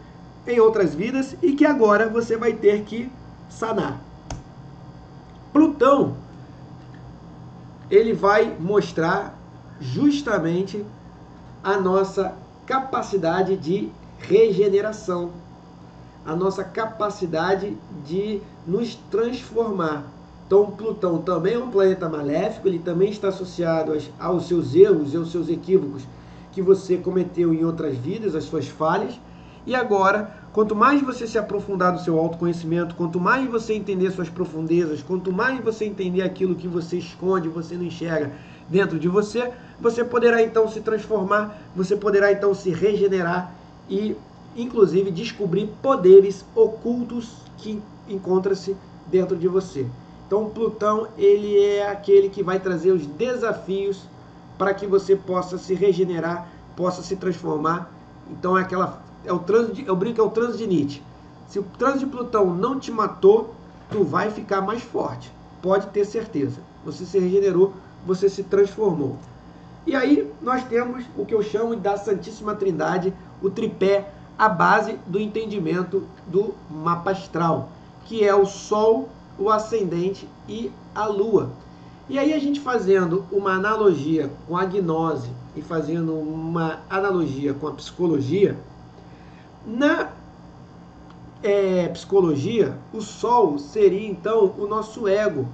em outras vidas e que agora você vai ter que sanar. Plutão, ele vai mostrar justamente a nossa capacidade de regeneração, a nossa capacidade de nos transformar. Então Plutão também é um planeta maléfico, ele também está associado aos seus erros e aos seus equívocos que você cometeu em outras vidas, as suas falhas. E agora, quanto mais você se aprofundar no seu autoconhecimento, quanto mais você entender suas profundezas, quanto mais você entender aquilo que você esconde, você não enxerga dentro de você, você poderá então se transformar, você poderá então se regenerar e, inclusive, descobrir poderes ocultos que encontram-se dentro de você. Então, Plutão, ele é aquele que vai trazer os desafios para que você possa se regenerar, possa se transformar. Então, eu brinco, é o trânsito de Nietzsche. Se o trânsito de Plutão não te matou, tu vai ficar mais forte. Pode ter certeza. Você se regenerou, você se transformou. E aí nós temos o que eu chamo da Santíssima Trindade, o tripé, a base do entendimento do mapa astral, que é o Sol, o Ascendente e a Lua. E aí a gente fazendo uma analogia com a gnose e fazendo uma analogia com a psicologia, na psicologia, o Sol seria então o nosso ego,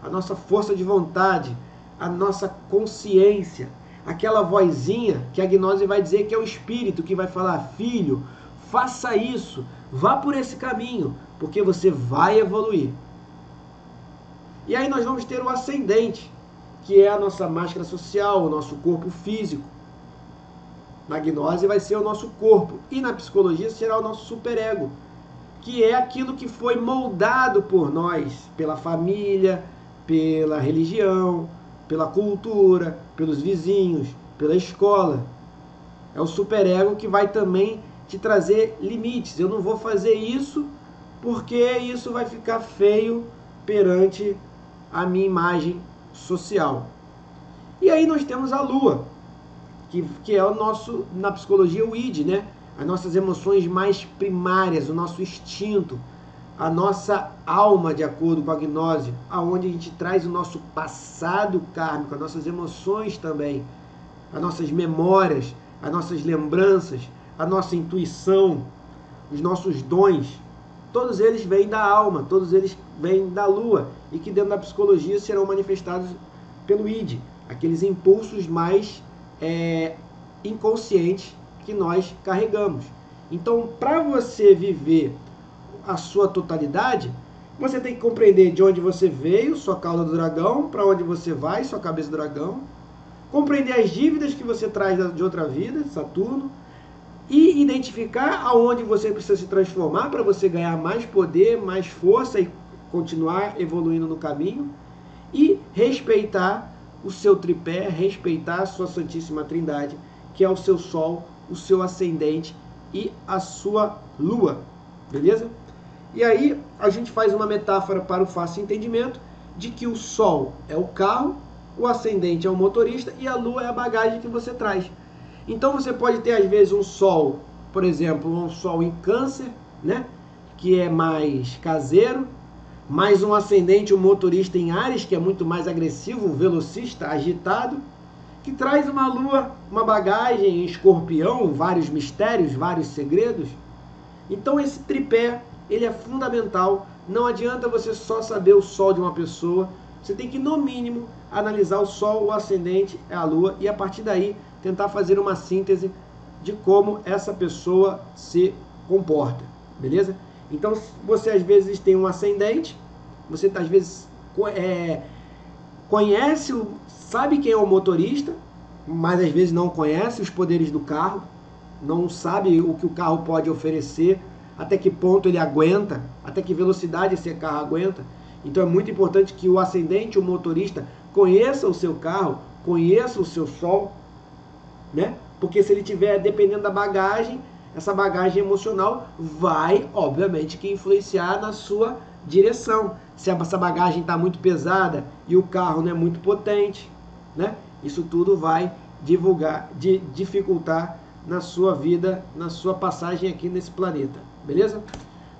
a nossa força de vontade, a nossa consciência, aquela vozinha que a gnose vai dizer que é o espírito que vai falar: filho, faça isso, vá por esse caminho, porque você vai evoluir. E aí nós vamos ter o ascendente, que é a nossa máscara social, o nosso corpo físico. Na gnose vai ser o nosso corpo, e na psicologia será o nosso superego, que é aquilo que foi moldado por nós, pela família, pela religião, pela cultura, pelos vizinhos, pela escola. É o superego que vai também te trazer limites. Eu não vou fazer isso porque isso vai ficar feio perante a minha imagem social. E aí nós temos a Lua, que é o nosso, na psicologia, o id, né? As nossas emoções mais primárias, o nosso instinto, a nossa alma, de acordo com a gnose, aonde a gente traz o nosso passado kármico, as nossas emoções também, as nossas memórias, as nossas lembranças, a nossa intuição, os nossos dons, todos eles vêm da alma, todos eles vêm da Lua, e que dentro da psicologia serão manifestados pelo id, aqueles impulsos mais inconscientes que nós carregamos. Então, para você viver a sua totalidade, você tem que compreender de onde você veio, sua cauda do dragão, para onde você vai, sua cabeça do dragão, compreender as dívidas que você traz de outra vida, Saturno, e identificar aonde você precisa se transformar para você ganhar mais poder, mais força e continuar evoluindo no caminho, e respeitar o seu tripé, respeitar a sua Santíssima Trindade, que é o seu Sol, o seu Ascendente e a sua Lua, beleza? E aí a gente faz uma metáfora para o fácil entendimento de que o Sol é o carro, o Ascendente é o motorista e a Lua é a bagagem que você traz. Então você pode ter às vezes um Sol, por exemplo, um Sol em Câncer, né, que é mais caseiro, mais um Ascendente, um motorista em Áries, que é muito mais agressivo, um velocista agitado, que traz uma Lua, uma bagagem em Escorpião, vários mistérios, vários segredos. Então esse tripé, ele é fundamental. Não adianta você só saber o Sol de uma pessoa, você tem que, no mínimo, analisar o Sol, o Ascendente, a Lua, e a partir daí tentar fazer uma síntese de como essa pessoa se comporta, beleza? Então, você às vezes tem um ascendente, você às vezes conhece, sabe quem é o motorista, mas às vezes não conhece os poderes do carro, não sabe o que o carro pode oferecer, até que ponto ele aguenta, até que velocidade esse carro aguenta. Então é muito importante que o ascendente, o motorista, conheça o seu carro, conheça o seu Sol, né? Porque se ele tiver, dependendo da bagagem, essa bagagem emocional vai, obviamente, que influenciar na sua direção. Se essa bagagem está muito pesada e o carro não é muito potente, né? Isso tudo vai dificultar na sua vida, na sua passagem aqui nesse planeta, beleza?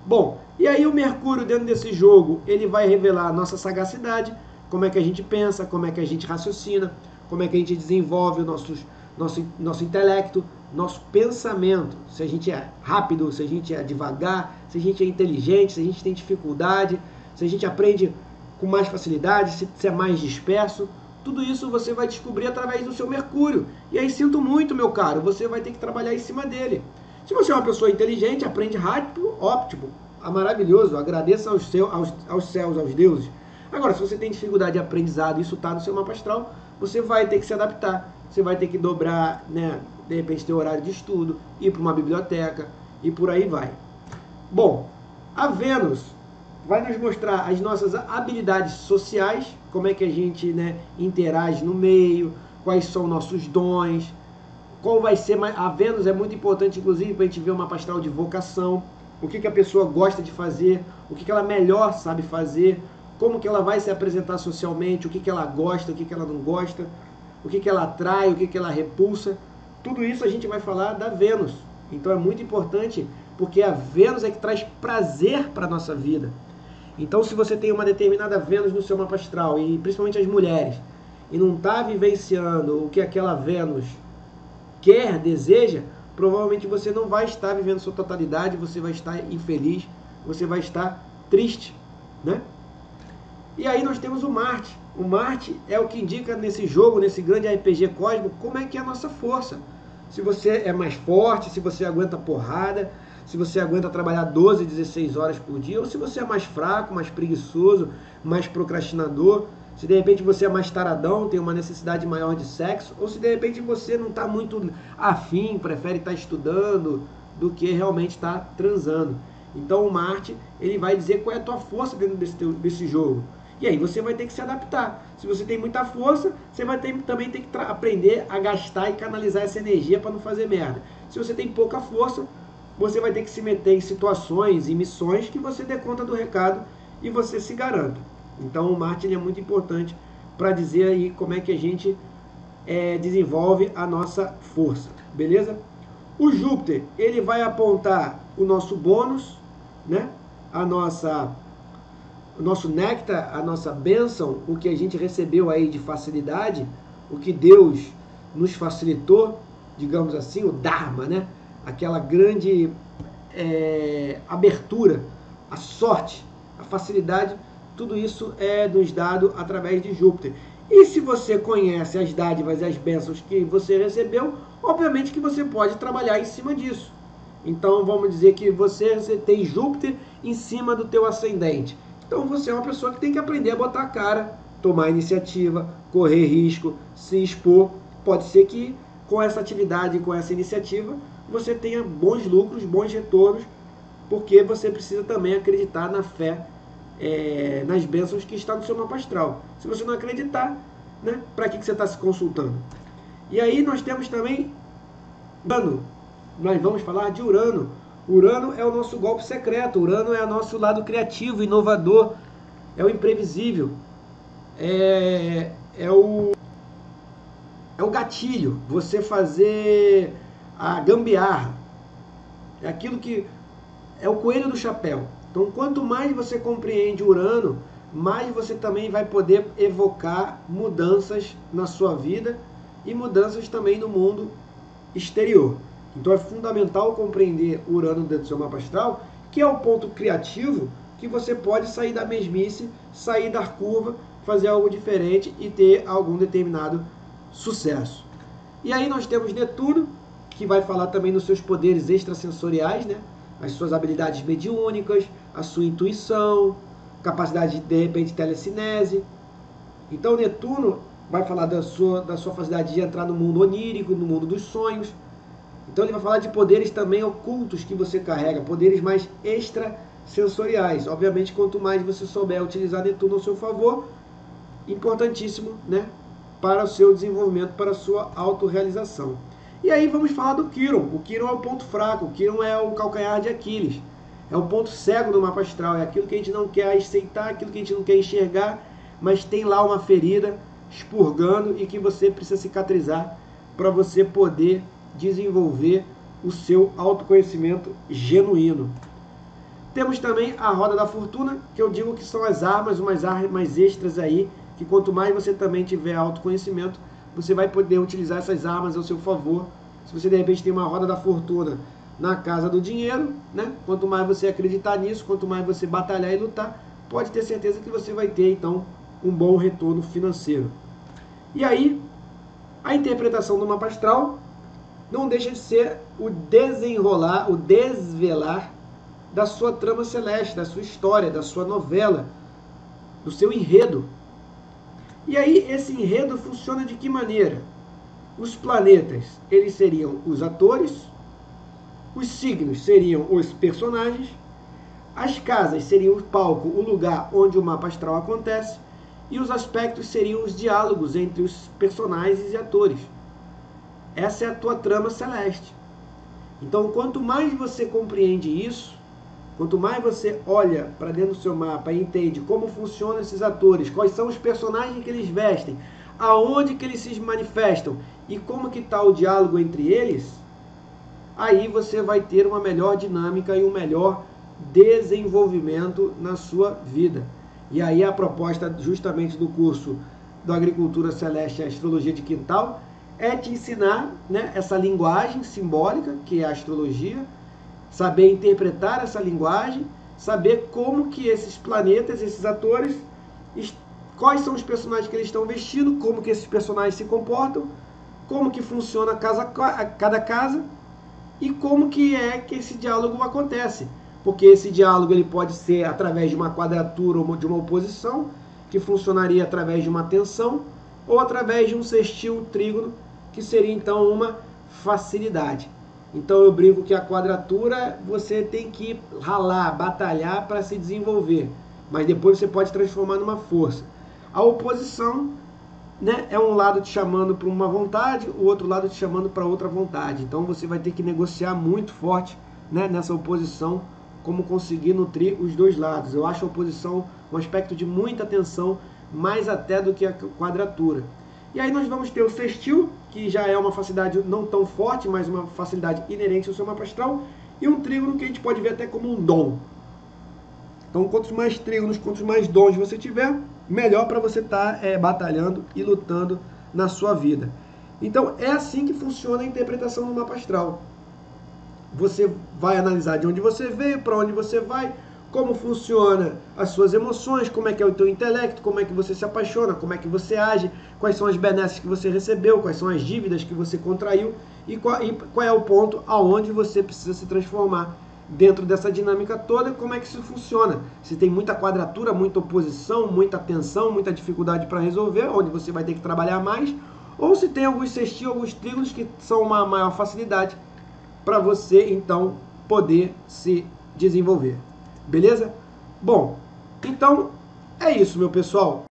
Bom, e aí o Mercúrio dentro desse jogo, ele vai revelar a nossa sagacidade, como é que a gente pensa, como é que a gente raciocina, como é que a gente desenvolve o nosso intelecto, nosso pensamento, se a gente é rápido, se a gente é devagar, se a gente é inteligente, se a gente tem dificuldade, se a gente aprende com mais facilidade, se é mais disperso. Tudo isso você vai descobrir através do seu Mercúrio. E aí, sinto muito, meu caro, você vai ter que trabalhar em cima dele. Se você é uma pessoa inteligente, aprende rápido, óptimo, maravilhoso, agradeça aos céus, aos deuses. Agora, se você tem dificuldade de aprendizado e isso está no seu mapa astral, você vai ter que se adaptar. Você vai ter que dobrar, né, de repente, ter horário de estudo, ir para uma biblioteca e por aí vai. Bom, a Vênus vai nos mostrar as nossas habilidades sociais, como é que a gente, né, interage no meio, quais são nossos dons, qual vai ser... A Vênus é muito importante, inclusive, para a gente ver uma astral de vocação, o que a pessoa gosta de fazer, o que ela melhor sabe fazer, como que ela vai se apresentar socialmente, o que ela gosta, o que ela não gosta. o que ela atrai, o que ela repulsa. Tudo isso a gente vai falar da Vênus. Então é muito importante, porque a Vênus é que traz prazer para a nossa vida. Então, se você tem uma determinada Vênus no seu mapa astral, e principalmente as mulheres, e não está vivenciando o que aquela Vênus quer, deseja, provavelmente você não vai estar vivendo sua totalidade, você vai estar infeliz, você vai estar triste, né? E aí nós temos o Marte. O Marte é o que indica nesse jogo, nesse grande RPG cósmico, como é que é a nossa força. Se você é mais forte, se você aguenta porrada, se você aguenta trabalhar 12, 16 horas por dia, ou se você é mais fraco, mais preguiçoso, mais procrastinador, se de repente você é mais taradão, tem uma necessidade maior de sexo, ou se de repente você não está muito afim, prefere estar estudando do que realmente estar transando. Então o Marte, ele vai dizer qual é a tua força dentro desse jogo. E aí você vai ter que se adaptar. Se você tem muita força, você vai também ter que aprender a gastar e canalizar essa energia para não fazer merda. Se você tem pouca força, você vai ter que se meter em situações e missões que você dê conta do recado e você se garanta. Então o Marte ele é muito importante para dizer aí como é que a gente desenvolve a nossa força, beleza? O Júpiter, ele vai apontar o nosso bônus, né? O nosso néctar, a nossa bênção, o que a gente recebeu aí de facilidade, o que Deus nos facilitou, digamos assim, o Dharma, né? Aquela grande abertura, a sorte, a facilidade, tudo isso é nos dado através de Júpiter. E se você conhece as dádivas e as bênçãos que você recebeu, obviamente que você pode trabalhar em cima disso. Então vamos dizer que você tem Júpiter em cima do teu ascendente. Então você é uma pessoa que tem que aprender a botar a cara, tomar iniciativa, correr risco, se expor. Pode ser que com essa atividade, com essa iniciativa, você tenha bons lucros, bons retornos, porque você precisa também acreditar na fé, nas bênçãos que está no seu mapa astral. Se você não acreditar, né, para que você está se consultando? E aí nós temos também Urano. Nós vamos falar de Urano. Urano é o nosso golpe secreto. Urano é o nosso lado criativo, inovador. É o imprevisível. É o gatilho. Você fazer a gambiarra. É aquilo que é o coelho do chapéu. Então, quanto mais você compreende Urano, mais você também vai poder evocar mudanças na sua vida e mudanças também no mundo exterior. Então é fundamental compreender Urano dentro do seu mapa astral, que é o ponto criativo que você pode sair da mesmice, sair da curva, fazer algo diferente e ter algum determinado sucesso. E aí nós temos Netuno, que vai falar também nos seus poderes extrasensoriais, né? As suas habilidades mediúnicas, a sua intuição, capacidade de repente telecinese. Então Netuno vai falar da sua facilidade de entrar no mundo onírico, no mundo dos sonhos. Então ele vai falar de poderes também ocultos que você carrega, poderes mais extrasensoriais. Obviamente, quanto mais você souber utilizar Netuno ao seu favor, importantíssimo, né, para o seu desenvolvimento, para a sua autorrealização. E aí vamos falar do Quirón. O Quirón é o ponto fraco, o Quirón é o calcanhar de Aquiles. É o ponto cego do mapa astral, é aquilo que a gente não quer aceitar, aquilo que a gente não quer enxergar, mas tem lá uma ferida expurgando e que você precisa cicatrizar para você poder desenvolver o seu autoconhecimento genuíno. Temos também a roda da fortuna, que eu digo que são as armas, umas armas extras aí, que quanto mais você também tiver autoconhecimento, você vai poder utilizar essas armas ao seu favor. Se você de repente tem uma roda da fortuna na casa do dinheiro, né? Quanto mais você acreditar nisso, quanto mais você batalhar e lutar, pode ter certeza que você vai ter então um bom retorno financeiro. E aí, a interpretação do mapa astral não deixa de ser o desenrolar, o desvelar da sua trama celeste, da sua história, da sua novela, do seu enredo. E aí esse enredo funciona de que maneira? Os planetas, eles seriam os atores, os signos seriam os personagens, as casas seriam o palco, o lugar onde o mapa astral acontece, e os aspectos seriam os diálogos entre os personagens e atores. Essa é a tua trama celeste. Então, quanto mais você compreende isso, quanto mais você olha para dentro do seu mapa e entende como funcionam esses atores, quais são os personagens que eles vestem, aonde que eles se manifestam e como que está o diálogo entre eles, aí você vai ter uma melhor dinâmica e um melhor desenvolvimento na sua vida. E aí a proposta justamente do curso do Agricultura Celeste e Astrologia de Quintal é te ensinar, né, essa linguagem simbólica, que é a astrologia, saber interpretar essa linguagem, saber como que esses planetas, esses atores, quais são os personagens que eles estão vestindo, como que esses personagens se comportam, como que funciona cada casa e como que é que esse diálogo acontece. Porque esse diálogo ele pode ser através de uma quadratura ou de uma oposição, que funcionaria através de uma tensão, ou através de um sextil, um trígono, que seria então uma facilidade. Então eu brinco que a quadratura você tem que ralar, batalhar para se desenvolver, mas depois você pode transformar numa força. A oposição, né, é um lado te chamando para uma vontade, o outro lado te chamando para outra vontade. Então você vai ter que negociar muito forte, né, nessa oposição, como conseguir nutrir os dois lados. Eu acho a oposição um aspecto de muita tensão, mais até do que a quadratura. E aí nós vamos ter o sextil, que já é uma facilidade não tão forte, mas uma facilidade inerente ao seu mapa astral, e um trígono que a gente pode ver até como um dom. Então, quanto mais trígonos, quanto mais dons você tiver, melhor para você estar batalhando e lutando na sua vida. Então, é assim que funciona a interpretação do mapa astral. Você vai analisar de onde você veio, para onde você vai, como funciona as suas emoções, como é que é o teu intelecto, como é que você se apaixona, como é que você age, quais são as benesses que você recebeu, quais são as dívidas que você contraiu e qual é o ponto aonde você precisa se transformar dentro dessa dinâmica toda, como é que isso funciona. Se tem muita quadratura, muita oposição, muita tensão, muita dificuldade para resolver, onde você vai ter que trabalhar mais, ou se tem alguns sextil, alguns trígonos que são uma maior facilidade para você, então, poder se desenvolver. Beleza? Bom, então é isso, meu pessoal.